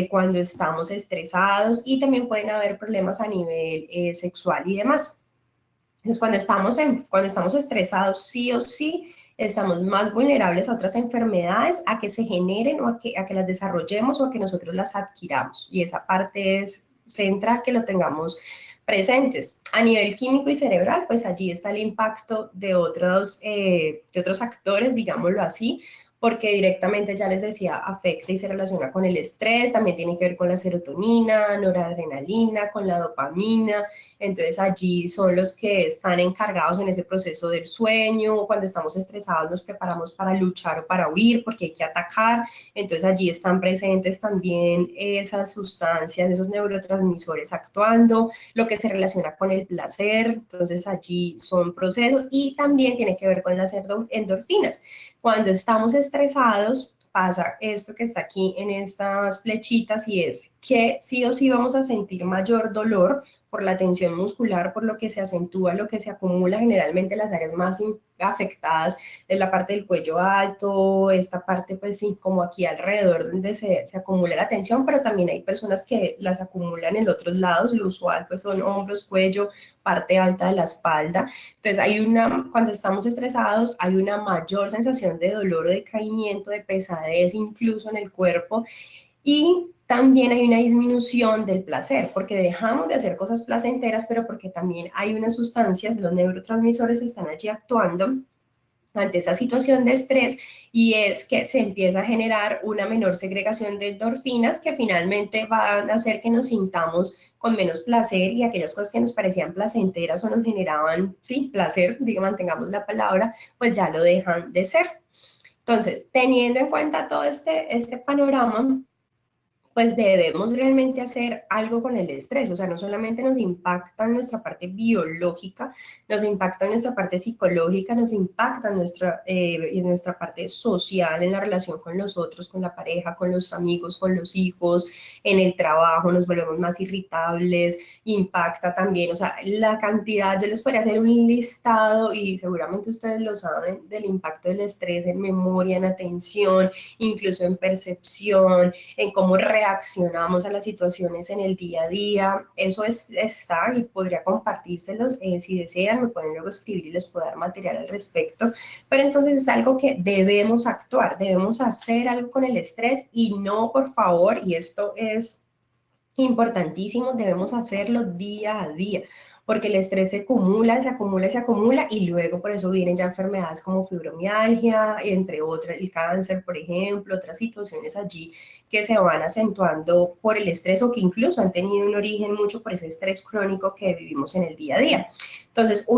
S1: cuando estamos estresados. Y también pueden haber problemas a nivel sexual y demás. Entonces, cuando estamos estresados, sí o sí, estamos más vulnerables a otras enfermedades, a que se generen, o a que las desarrollemos, o a que nosotros las adquiramos. Y esa parte es central, que lo tengamos presentes. A nivel químico y cerebral, pues allí está el impacto de otros actores, digámoslo así, porque directamente, ya les decía, afecta y se relaciona con el estrés. También tiene que ver con la serotonina, noradrenalina, con la dopamina. Entonces allí son los que están encargados en ese proceso del sueño. Cuando estamos estresados nos preparamos para luchar o para huir, porque hay que atacar. Entonces allí están presentes también esas sustancias, esos neurotransmisores actuando, lo que se relaciona con el placer. Entonces allí son procesos, y también tiene que ver con las endorfinas. Cuando estamos estresados pasa esto que está aquí en estas flechitas, y es que sí o sí vamos a sentir mayor dolor por la tensión muscular, por lo que se acentúa, lo que se acumula generalmente en las áreas más afectadas, es la parte del cuello alto, esta parte pues sí, como aquí alrededor donde se acumula la tensión. Pero también hay personas que las acumulan en otros lados. Lo usual pues son hombros, cuello, parte alta de la espalda. Entonces cuando estamos estresados hay una mayor sensación de dolor, de decaimiento, de pesadez incluso en el cuerpo. Y también hay una disminución del placer, porque dejamos de hacer cosas placenteras, pero porque también hay unas sustancias, los neurotransmisores están allí actuando ante esa situación de estrés, y es que se empieza a generar una menor segregación de endorfinas, que finalmente van a hacer que nos sintamos con menos placer, y aquellas cosas que nos parecían placenteras o nos generaban, sí, placer, digo, mantengamos la palabra, pues ya lo dejan de ser. Entonces, teniendo en cuenta todo este panorama, pues debemos realmente hacer algo con el estrés. O sea, no solamente nos impacta en nuestra parte biológica, nos impacta en nuestra parte psicológica, nos impacta en nuestra parte social, en la relación con los otros, con la pareja, con los amigos, con los hijos, en el trabajo, nos volvemos más irritables. Impacta también, o sea, la cantidad. Yo les podría hacer un listado, y seguramente ustedes lo saben, del impacto del estrés en memoria, en atención, incluso en percepción, en cómo reaccionamos a las situaciones en el día a día. Eso está, y podría compartírselos, si desean, me pueden luego escribir y les puedo dar material al respecto. Pero entonces es algo que debemos actuar, debemos hacer algo con el estrés, y no, por favor, y esto es importantísimo, debemos hacerlo día a día, porque el estrés se acumula, se acumula, se acumula, y luego por eso vienen ya enfermedades como fibromialgia, entre otras, el cáncer, por ejemplo, otras situaciones allí que se van acentuando por el estrés o que incluso han tenido un origen mucho por ese estrés crónico que vivimos en el día a día. Entonces,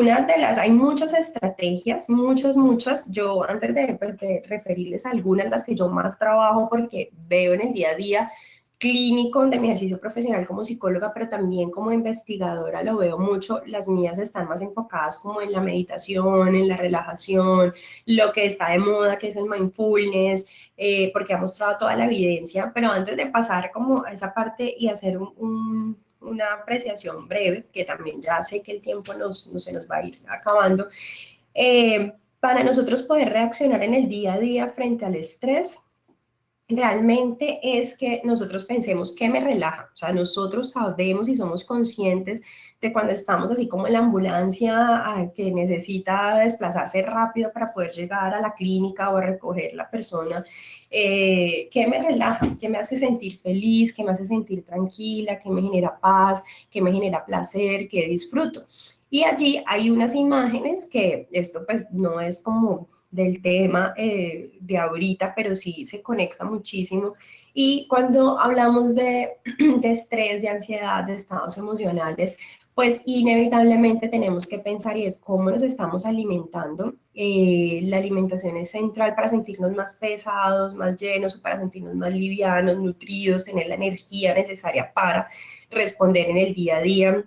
S1: hay muchas estrategias, muchas. Yo antes de, pues, de referirles a algunas, las que yo más trabajo porque veo en el día a día clínico de mi ejercicio profesional como psicóloga, pero también como investigadora lo veo mucho, las mías están más enfocadas como en la meditación, en la relajación, lo que está de moda, que es el mindfulness, porque ha mostrado toda la evidencia, pero antes de pasar como a esa parte y hacer una apreciación breve, que también ya sé que el tiempo no se nos va a ir acabando, para nosotros poder reaccionar en el día a día frente al estrés, realmente es que nosotros pensemos qué me relaja. O sea, nosotros sabemos y somos conscientes de cuando estamos así como en la ambulancia que necesita desplazarse rápido para poder llegar a la clínica o a recoger la persona, qué me relaja, qué me hace sentir feliz, qué me hace sentir tranquila, qué me genera paz, qué me genera placer, qué disfruto. Y allí hay unas imágenes que esto pues no es como del tema de ahorita, pero sí se conecta muchísimo. Y cuando hablamos de estrés, de ansiedad, de estados emocionales, pues inevitablemente tenemos que pensar y es cómo nos estamos alimentando. La alimentación es central para sentirnos más pesados, más llenos, o para sentirnos más livianos, nutridos, tener la energía necesaria para responder en el día a día.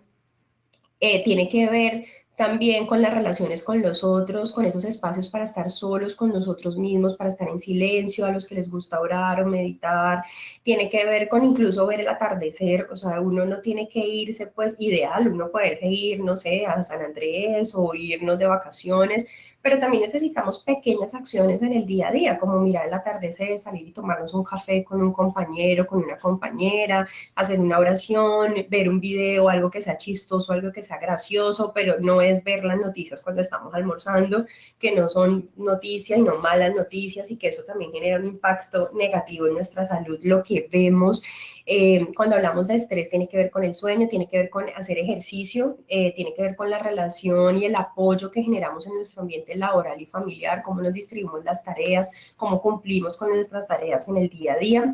S1: Tiene que ver también con las relaciones con los otros, con esos espacios para estar solos con nosotros mismos, para estar en silencio, a los que les gusta orar o meditar. Tiene que ver con incluso ver el atardecer, o sea, uno no tiene que irse, pues ideal, uno poderse ir, no sé, a San Andrés o irnos de vacaciones, pero también necesitamos pequeñas acciones en el día a día, como mirar el atardecer, salir y tomarnos un café con un compañero, con una compañera, hacer una oración, ver un video, algo que sea chistoso, algo que sea gracioso, pero no es ver las noticias cuando estamos almorzando, que no son noticias y no malas noticias, y que eso también genera un impacto negativo en nuestra salud, lo que vemos. Cuando hablamos de estrés tiene que ver con el sueño, tiene que ver con hacer ejercicio, tiene que ver con la relación y el apoyo que generamos en nuestro ambiente laboral y familiar, cómo nos distribuimos las tareas, cómo cumplimos con nuestras tareas en el día a día.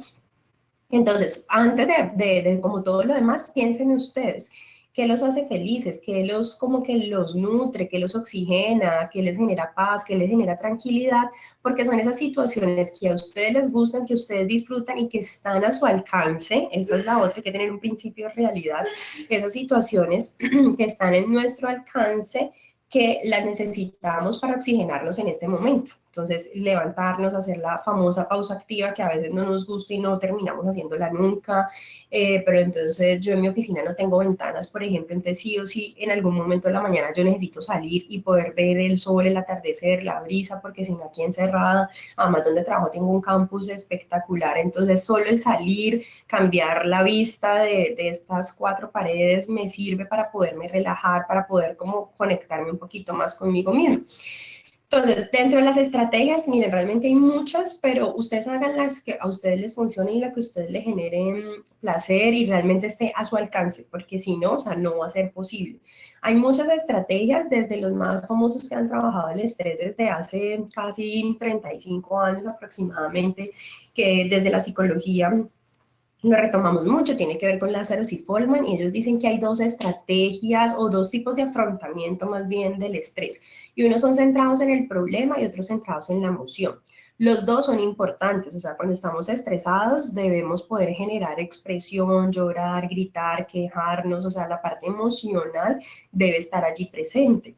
S1: Entonces, antes de como todo lo demás, piensen ustedes, ¿qué los hace felices? ¿Qué los como que los nutre? ¿Qué los oxigena? ¿Qué les genera paz? ¿Qué les genera tranquilidad? Porque son esas situaciones que a ustedes les gustan, que ustedes disfrutan y que están a su alcance. Esa es la otra, hay que tener un principio de realidad. Esas situaciones que están en nuestro alcance, que las necesitamos para oxigenarnos en este momento. Entonces, levantarnos, hacer la famosa pausa activa que a veces no nos gusta y no terminamos haciéndola nunca, pero entonces yo en mi oficina no tengo ventanas, por ejemplo, entonces sí o sí en algún momento de la mañana yo necesito salir y poder ver el sol, el atardecer, la brisa, porque si no aquí encerrada, además donde trabajo tengo un campus espectacular, entonces solo el salir, cambiar la vista de estas cuatro paredes me sirve para poderme relajar, para poder como conectarme un poquito más conmigo mismo. Entonces, dentro de las estrategias, miren, realmente hay muchas, pero ustedes hagan las que a ustedes les funcionen y la que a ustedes les generen placer y realmente esté a su alcance, porque si no, o sea, no va a ser posible. Hay muchas estrategias, desde los más famosos que han trabajado el estrés desde hace casi 35 años aproximadamente, que desde la psicología lo retomamos mucho, tiene que ver con Lázaro y Polman, y ellos dicen que hay dos estrategias o dos tipos de afrontamiento más bien del estrés, y unos son centrados en el problema y otros centrados en la emoción. Los dos son importantes, o sea, cuando estamos estresados debemos poder generar expresión, llorar, gritar, quejarnos, o sea, la parte emocional debe estar allí presente,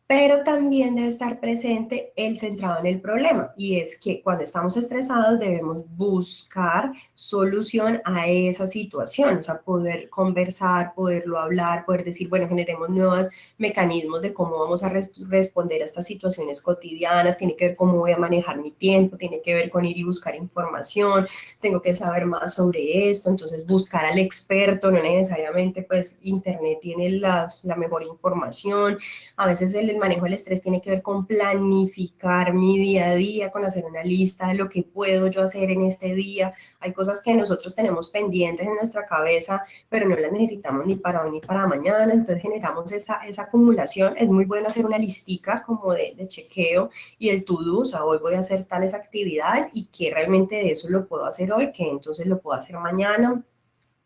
S1: pero también debe estar presente el centrado en el problema, y es que cuando estamos estresados debemos buscar solución a esa situación, o sea, poder conversar, poderlo hablar, poder decir, bueno, generemos nuevos mecanismos de cómo vamos a responder a estas situaciones cotidianas, tiene que ver cómo voy a manejar mi tiempo, tiene que ver con ir y buscar información, tengo que saber más sobre esto, entonces buscar al experto, no necesariamente pues internet tiene la mejor información, a veces el manejo del estrés tiene que ver con planificar mi día a día, con hacer una lista de lo que puedo yo hacer en este día. Hay cosas que nosotros tenemos pendientes en nuestra cabeza, pero no las necesitamos ni para hoy ni para mañana, entonces generamos esa acumulación. Es muy bueno hacer una listica como de chequeo y el to-do, o sea, hoy voy a hacer tales actividades y que realmente de eso lo puedo hacer hoy, que entonces lo puedo hacer mañana.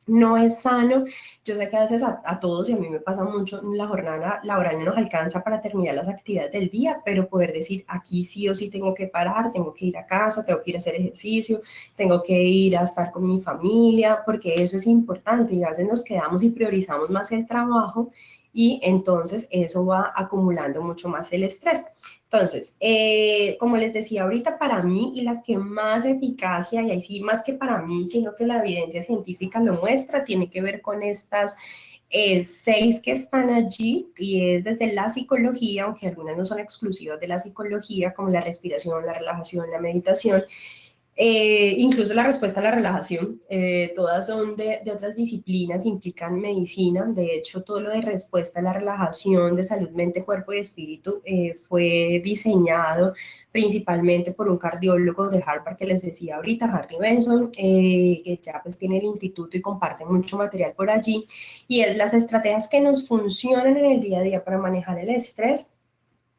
S1: No es sano. Yo sé que a veces a todos, y a mí me pasa mucho, la jornada laboral no nos alcanza para terminar las actividades del día, pero poder decir, aquí sí o sí tengo que parar, tengo que ir a casa, tengo que ir a hacer ejercicio, tengo que ir a estar con mi familia, porque eso es importante, y a veces nos quedamos y priorizamos más el trabajo, y entonces eso va acumulando mucho más el estrés. Entonces, como les decía ahorita, para mí y las que más eficacia, y ahí sí más que para mí, sino que la evidencia científica lo muestra, tiene que ver con estas 6 que están allí, y es desde la psicología, aunque algunas no son exclusivas de la psicología, como la respiración, la relajación, la meditación, incluso la respuesta a la relajación, todas son de otras disciplinas, implican medicina. De hecho, todo lo de respuesta a la relajación de salud, mente, cuerpo y espíritu fue diseñado principalmente por un cardiólogo de Harvard que les decía ahorita, Harry Benson, que ya pues tiene el instituto y comparte mucho material por allí, y es las estrategias que nos funcionan en el día a día para manejar el estrés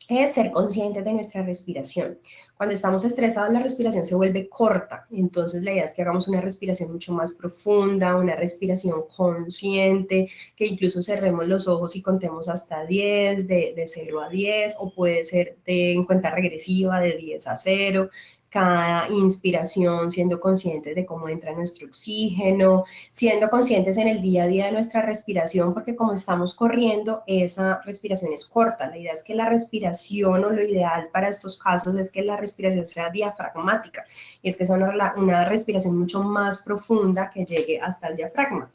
S1: es ser conscientes de nuestra respiración. Cuando estamos estresados, la respiración se vuelve corta, entonces la idea es que hagamos una respiración mucho más profunda, una respiración consciente, que incluso cerremos los ojos y contemos hasta 10, de 0 a 10, o puede ser en cuenta regresiva de 10 a 0, cada inspiración siendo conscientes de cómo entra nuestro oxígeno, siendo conscientes en el día a día de nuestra respiración, porque como estamos corriendo, esa respiración es corta. La idea es que la respiración, o lo ideal para estos casos, es que la respiración sea diafragmática, y es que sea una respiración mucho más profunda que llegue hasta el diafragma.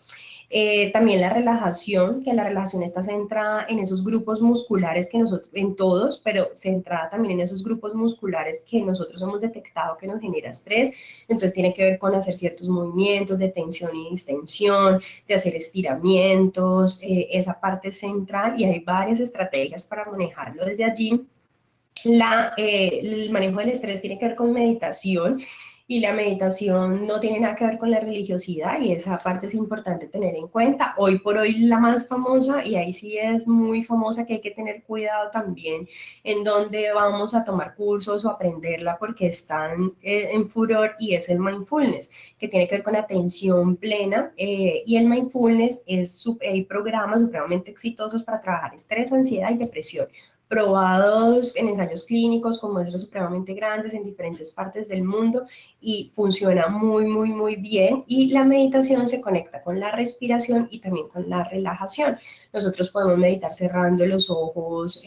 S1: También la relajación, que la relajación está centrada en esos grupos musculares que nosotros, en todos, pero centrada también en esos grupos musculares que nosotros hemos detectado que nos genera estrés. Entonces tiene que ver con hacer ciertos movimientos de tensión y distensión, de hacer estiramientos, esa parte central, y hay varias estrategias para manejarlo desde allí. El manejo del estrés tiene que ver con meditación, y la meditación no tiene nada que ver con la religiosidad, y esa parte es importante tener en cuenta. Hoy por hoy la más famosa, y ahí sí es muy famosa, que hay que tener cuidado también en dónde vamos a tomar cursos o aprenderla, porque están en furor, y es el mindfulness, que tiene que ver con atención plena, y el mindfulness hay programas supremamente exitosos para trabajar estrés, ansiedad y depresión, probados en ensayos clínicos con muestras supremamente grandes en diferentes partes del mundo, y funciona muy, muy, muy bien. Y la meditación se conecta con la respiración y también con la relajación. Nosotros podemos meditar cerrando los ojos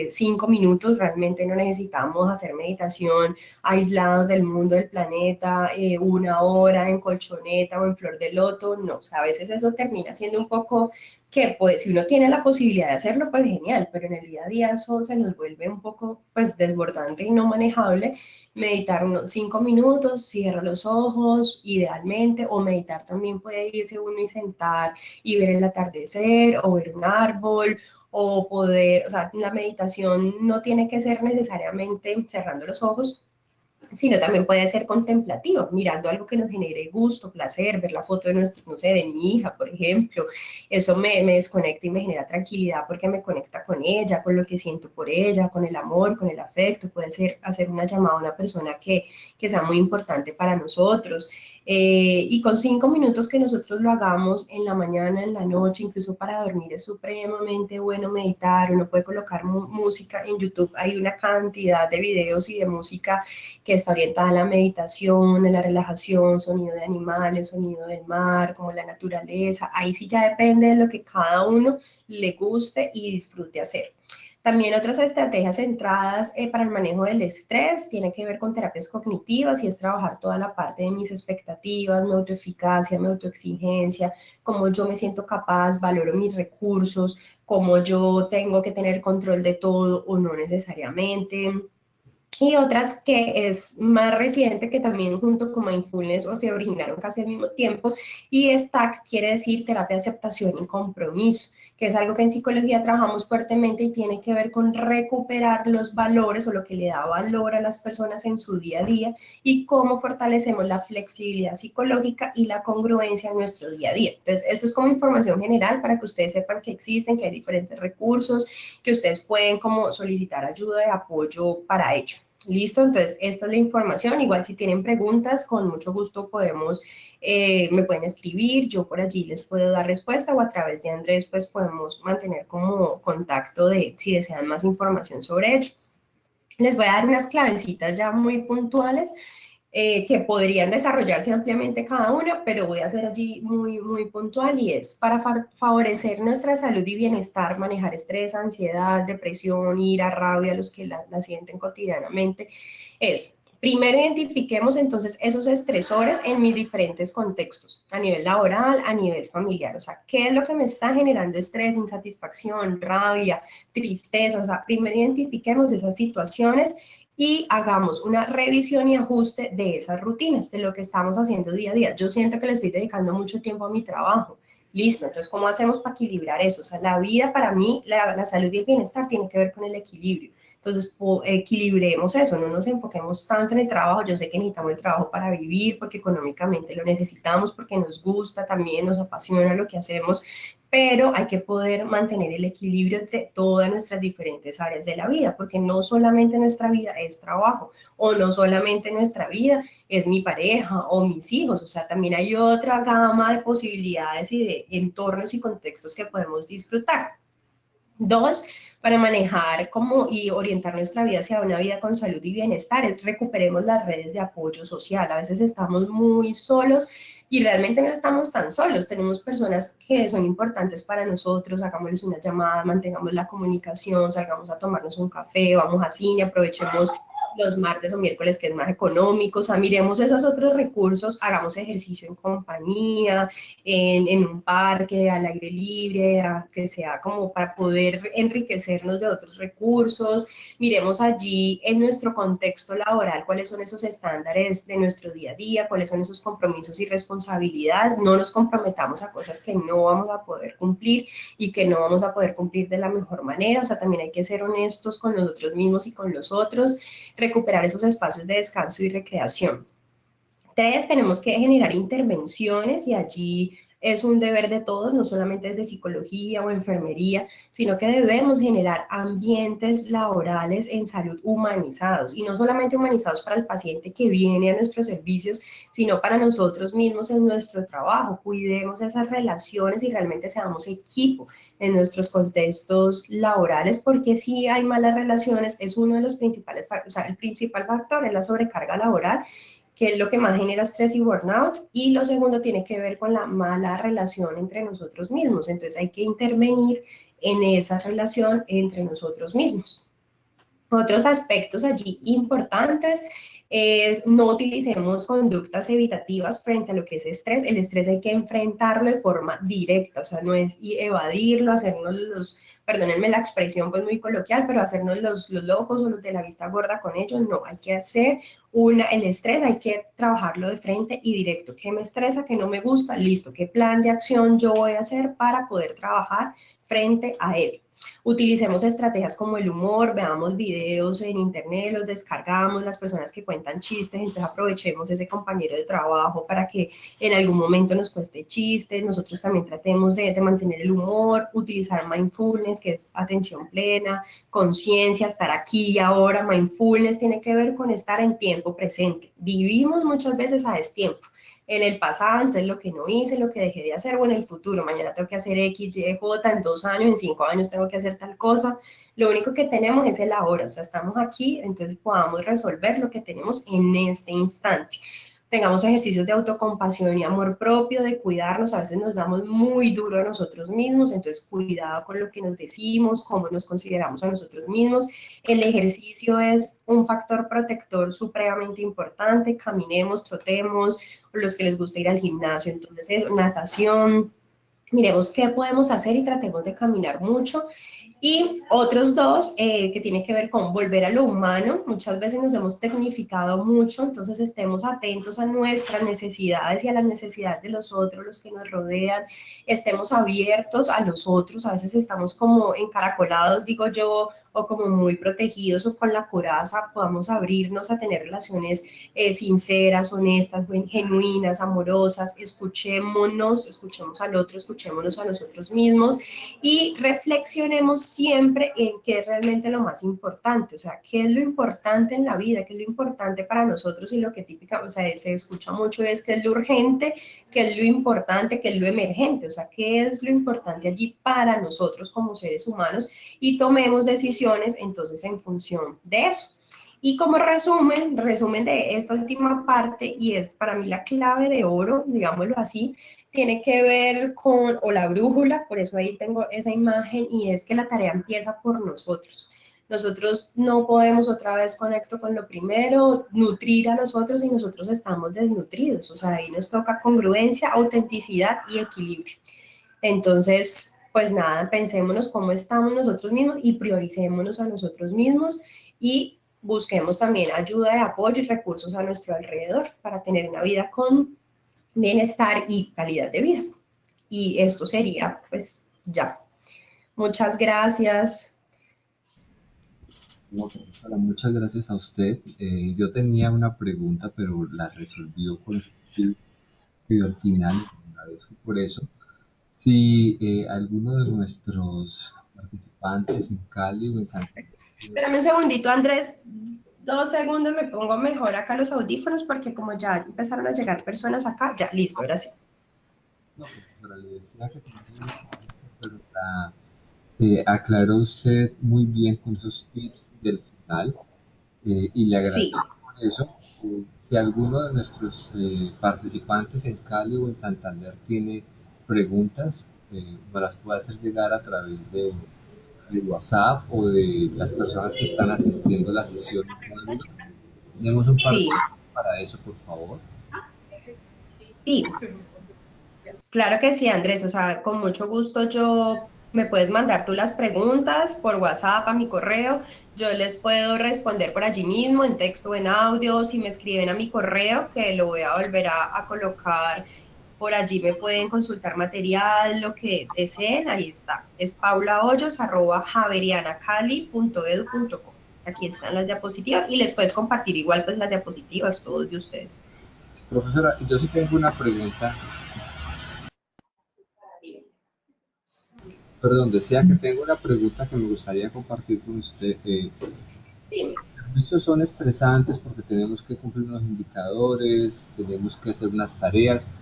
S1: 5 minutos, realmente no necesitamos hacer meditación aislados del mundo, del planeta, 1 hora en colchoneta o en flor de loto, no, o sea, a veces eso termina siendo un poco que pues si uno tiene la posibilidad de hacerlo, pues genial, pero en el día a día eso se nos vuelve un poco pues desbordante y no manejable. Meditar unos 5 minutos, cierra los ojos idealmente, o meditar también puede irse uno y sentar y ver el atardecer o ver un árbol, o poder, o sea, la meditación no tiene que ser necesariamente cerrando los ojos, sino también puede ser contemplativo, mirando algo que nos genere gusto, placer, ver la foto de nuestro, no sé, de mi hija, por ejemplo. Eso me desconecta y me genera tranquilidad, porque me conecta con ella, con lo que siento por ella, con el amor, con el afecto. Puede ser hacer una llamada a una persona que sea muy importante para nosotros. Y con 5 minutos que nosotros lo hagamos en la mañana, en la noche, incluso para dormir, es supremamente bueno meditar. Uno puede colocar música en YouTube, hay una cantidad de videos y de música que está orientada a la meditación, a la relajación, sonido de animales, sonido del mar, como la naturaleza. Ahí sí ya depende de lo que cada uno le guste y disfrute hacer. También otras estrategias centradas para el manejo del estrés tienen que ver con terapias cognitivas, y es trabajar toda la parte de mis expectativas, mi autoeficacia, mi autoexigencia, cómo yo me siento capaz, valoro mis recursos, cómo yo tengo que tener control de todo o no necesariamente. Y otras que es más reciente, que también junto con Mindfulness o se originaron casi al mismo tiempo, y STAC quiere decir terapia de aceptación y compromiso, que es algo que en psicología trabajamos fuertemente y tiene que ver con recuperar los valores o lo que le da valor a las personas en su día a día y cómo fortalecemos la flexibilidad psicológica y la congruencia en nuestro día a día. Entonces, esto es como información general para que ustedes sepan que existen, que hay diferentes recursos, que ustedes pueden como solicitar ayuda y apoyo para ello. ¿Listo? Entonces, esta es la información. Igual si tienen preguntas, con mucho gusto podemos, me pueden escribir, yo por allí les puedo dar respuesta o a través de Andrés, pues podemos mantener como contacto de si desean más información sobre ello. Les voy a dar unas clavecitas ya muy puntuales que podrían desarrollarse ampliamente cada una, pero voy a hacer allí muy puntual y es para favorecer nuestra salud y bienestar, manejar estrés, ansiedad, depresión, ira, rabia, los que la sienten cotidianamente, es primero identifiquemos entonces esos estresores en mis diferentes contextos, a nivel laboral, a nivel familiar, o sea, ¿qué es lo que me está generando estrés, insatisfacción, rabia, tristeza? O sea, primero identifiquemos esas situaciones y hagamos una revisión y ajuste de esas rutinas, de lo que estamos haciendo día a día. Yo siento que le estoy dedicando mucho tiempo a mi trabajo. Listo, entonces, ¿cómo hacemos para equilibrar eso? O sea, la vida para mí, la salud y el bienestar tiene que ver con el equilibrio. Entonces, equilibremos eso, no nos enfoquemos tanto en el trabajo. Yo sé que necesitamos el trabajo para vivir, porque económicamente lo necesitamos, porque nos gusta también, nos apasiona lo que hacemos, pero hay que poder mantener el equilibrio de todas nuestras diferentes áreas de la vida, porque no solamente nuestra vida es trabajo, o no solamente nuestra vida es mi pareja o mis hijos, o sea, también hay otra gama de posibilidades y de entornos y contextos que podemos disfrutar. Dos, para manejar como y orientar nuestra vida hacia una vida con salud y bienestar, es recuperemos las redes de apoyo social. A veces estamos muy solos y realmente no estamos tan solos. Tenemos personas que son importantes para nosotros, hagámosles una llamada, mantengamos la comunicación, salgamos a tomarnos un café, vamos a cine, aprovechemos los martes o miércoles que es más económico, o sea, miremos esos otros recursos, hagamos ejercicio en compañía, en un parque, al aire libre, que sea como para poder enriquecernos de otros recursos. Miremos allí en nuestro contexto laboral cuáles son esos estándares de nuestro día a día, cuáles son esos compromisos y responsabilidades. No nos comprometamos a cosas que no vamos a poder cumplir y que no vamos a poder cumplir de la mejor manera. O sea, también hay que ser honestos con nosotros mismos y con los otros, recuperar esos espacios de descanso y recreación. Tres, tenemos que generar intervenciones y allí es un deber de todos, no solamente de psicología o enfermería, sino que debemos generar ambientes laborales en salud humanizados y no solamente humanizados para el paciente que viene a nuestros servicios, sino para nosotros mismos en nuestro trabajo. Cuidemos esas relaciones y realmente seamos equipo en nuestros contextos laborales, porque si hay malas relaciones es uno de los principales, o sea, el principal factor es la sobrecarga laboral, que es lo que más genera estrés y burnout, y lo segundo tiene que ver con la mala relación entre nosotros mismos, entonces hay que intervenir en esa relación entre nosotros mismos. Otros aspectos allí importantes es no utilicemos conductas evitativas frente a lo que es estrés. El estrés hay que enfrentarlo de forma directa, o sea, no es evadirlo, hacernos los, perdónenme la expresión pues muy coloquial, pero hacernos los locos o los de la vista gorda con ellos, no, hay que hacer el estrés, hay que trabajarlo de frente y directo. ¿Qué me estresa? ¿Qué no me gusta? Listo, ¿qué plan de acción yo voy a hacer para poder trabajar frente a él? Utilicemos estrategias como el humor, veamos videos en internet, los descargamos, las personas que cuentan chistes, entonces aprovechemos ese compañero de trabajo para que en algún momento nos cueste chistes, nosotros también tratemos de mantener el humor, utilizar mindfulness, que es atención plena, conciencia, estar aquí y ahora. Mindfulness tiene que ver con estar en tiempo presente. Vivimos muchas veces a destiempo en el pasado, entonces lo que no hice, lo que dejé de hacer, o en el futuro, mañana tengo que hacer X, Y, J, en 2 años, en 5 años tengo que hacer tal cosa. Lo único que tenemos es el ahora, o sea, estamos aquí, entonces podamos resolver lo que tenemos en este instante. Tengamos ejercicios de autocompasión y amor propio, de cuidarnos, a veces nos damos muy duro a nosotros mismos, entonces cuidado con lo que nos decimos, cómo nos consideramos a nosotros mismos. El ejercicio es un factor protector supremamente importante, caminemos, trotemos, los que les gusta ir al gimnasio, entonces eso, natación, miremos qué podemos hacer y tratemos de caminar mucho. Y otros dos que tienen que ver con volver a lo humano. Muchas veces nos hemos tecnificado mucho, entonces estemos atentos a nuestras necesidades y a las necesidades de los otros, los que nos rodean. Estemos abiertos a los otros. A veces estamos como encaracolados, digo yo, o como muy protegidos o con la coraza. Podamos abrirnos a tener relaciones sinceras, honestas, genuinas, amorosas. Escuchémonos, escuchemos al otro, escuchémonos a nosotros mismos y reflexionemos siempre en qué es realmente lo más importante, o sea, qué es lo importante en la vida, qué es lo importante para nosotros y lo que típica, o sea, se escucha mucho es qué es lo urgente, qué es lo importante, qué es lo emergente, o sea, qué es lo importante allí para nosotros como seres humanos y tomemos decisiones entonces en función de eso. Y como resumen de esta última parte, y es para mí la clave de oro, digámoslo así, tiene que ver con, o la brújula, por eso ahí tengo esa imagen, y es que la tarea empieza por nosotros. Nosotros no podemos otra vez conecto con lo primero, nutrir a nosotros y nosotros estamos desnutridos, o sea, ahí nos toca congruencia, autenticidad y equilibrio. Entonces, pues nada, pensémonos cómo estamos nosotros mismos y prioricémonos a nosotros mismos y busquemos también ayuda de apoyo y recursos a nuestro alrededor para tener una vida con bienestar y calidad de vida. Y esto sería, pues, ya. Muchas gracias.
S2: No, profesora, muchas gracias a usted. Yo tenía una pregunta, pero la resolvió con su pido al final, le agradezco por eso. Si alguno de nuestros participantes en Cali o en Santander tiene
S1: Espérame un segundito, Andrés. 2 segundos, me pongo mejor acá los audífonos porque como ya empezaron a llegar personas acá, ya, listo, ahora sí.
S2: no, profesora, le decía que tenía una pregunta, pero la aclaró usted muy bien con esos tips del final y le
S1: Sí,
S2: agradezco por eso. Si alguno de nuestros participantes en Cali o en Santander tiene preguntas, me las puede hacer llegar a través de WhatsApp o de las personas que están asistiendo a la sesión en Cali. Tenemos un par de
S1: sí,
S2: minutos para eso, por favor.
S1: sí. Claro que sí, Andrés, o sea, con mucho gusto yo me puedes mandar tú las preguntas por WhatsApp a mi correo, yo les puedo responder por allí mismo en texto o en audio, si me escriben a mi correo, que lo voy a volver a colocar por allí, me pueden consultar material, lo que deseen, ahí está, es paulahoyos@javerianacali.edu.co. Aquí están las diapositivas y les puedes compartir igual pues las diapositivas todos de ustedes.
S2: Profesora, yo sí tengo una pregunta, perdón, decía que tengo una pregunta que me gustaría compartir con usted.
S1: Dime.
S2: Servicios son estresantes porque tenemos que cumplir unos indicadores, tenemos que hacer unas tareas,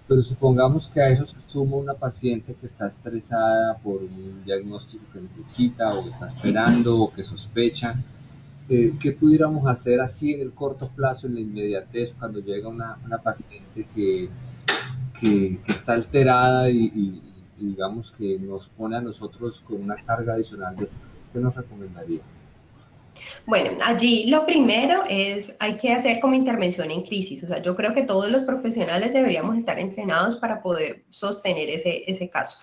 S2: pero supongamos que a eso se suma una paciente que está estresada por un diagnóstico que necesita o que está esperando o que sospecha. ¿Qué pudiéramos hacer así en el corto plazo, en la inmediatez, cuando llega una paciente que está alterada y digamos que nos pone a nosotros con una carga adicional de estrés? ¿Qué nos recomendaría?
S1: Bueno, allí lo primero es, hay que hacer como intervención en crisis. O sea, yo creo que todos los profesionales deberíamos estar entrenados para poder sostener ese caso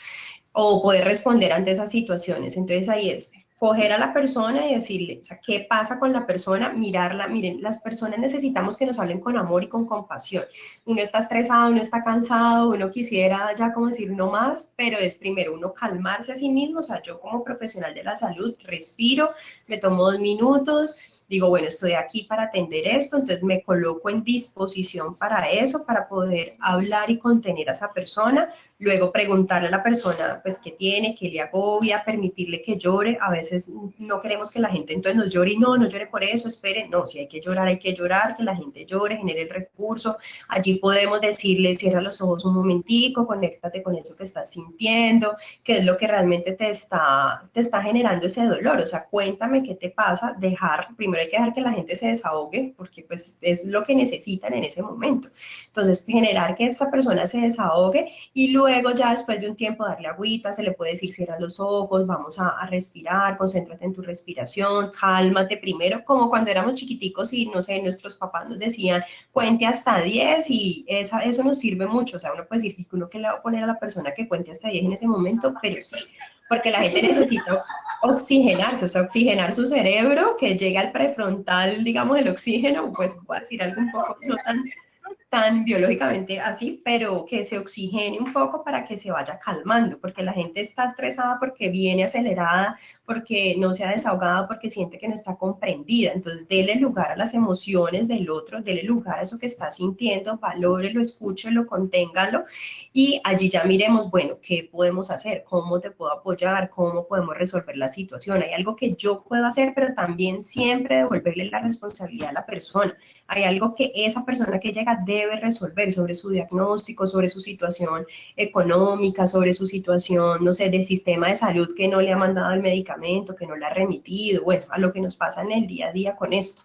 S1: o poder responder ante esas situaciones. Entonces ahí es coger a la persona y decirle, o sea, ¿qué pasa con la persona? Mirarla, miren, las personas necesitamos que nos hablen con amor y con compasión. Uno está estresado, uno está cansado, uno quisiera ya como decir no más, pero es primero uno calmarse a sí mismo, o sea, yo como profesional de la salud respiro, me tomo 2 minutos, digo, bueno, estoy aquí para atender esto, entonces me coloco en disposición para eso, para poder hablar y contener a esa persona, luego preguntarle a la persona, pues, qué tiene, qué le agobia, permitirle que llore, a veces no queremos que la gente entonces nos llore y no, no llore por eso, espere, no, si hay que llorar, que la gente llore, genere el recurso, allí podemos decirle, cierra los ojos un momentico, conéctate con eso que estás sintiendo, qué es lo que realmente te está generando ese dolor, o sea, cuéntame qué te pasa, dejar, primero primero hay que dejar que la gente se desahogue, porque pues es lo que necesitan en ese momento. Entonces, generar que esta persona se desahogue y luego ya después de un tiempo darle agüita, se le puede decir cierra los ojos, vamos a respirar, concéntrate en tu respiración, cálmate primero, como cuando éramos chiquiticos y no sé, nuestros papás nos decían cuente hasta 10 y eso nos sirve mucho, o sea, uno puede decir que uno que le va a poner a la persona que cuente hasta 10 en ese momento, pero sí, porque la gente necesita oxigenarse, o sea, oxigenar su cerebro, que llegue al prefrontal, digamos, el oxígeno, pues voy a decir algo un poco no tan biológicamente así, pero que se oxigene un poco para que se vaya calmando, porque la gente está estresada porque viene acelerada, porque no se ha desahogado, porque siente que no está comprendida. Entonces, dele lugar a las emociones del otro, dele lugar a eso que está sintiendo, valórelo, escúchelo, conténgalo, y allí ya miremos, bueno, ¿qué podemos hacer? ¿Cómo te puedo apoyar? ¿Cómo podemos resolver la situación? Hay algo que yo puedo hacer, pero también siempre devolverle la responsabilidad a la persona. Hay algo que esa persona que llega debe resolver sobre su diagnóstico, sobre su situación económica, sobre su situación, no sé, del sistema de salud que no le ha mandado el medicamento, que no le ha remitido, bueno, a lo que nos pasa en el día a día con esto.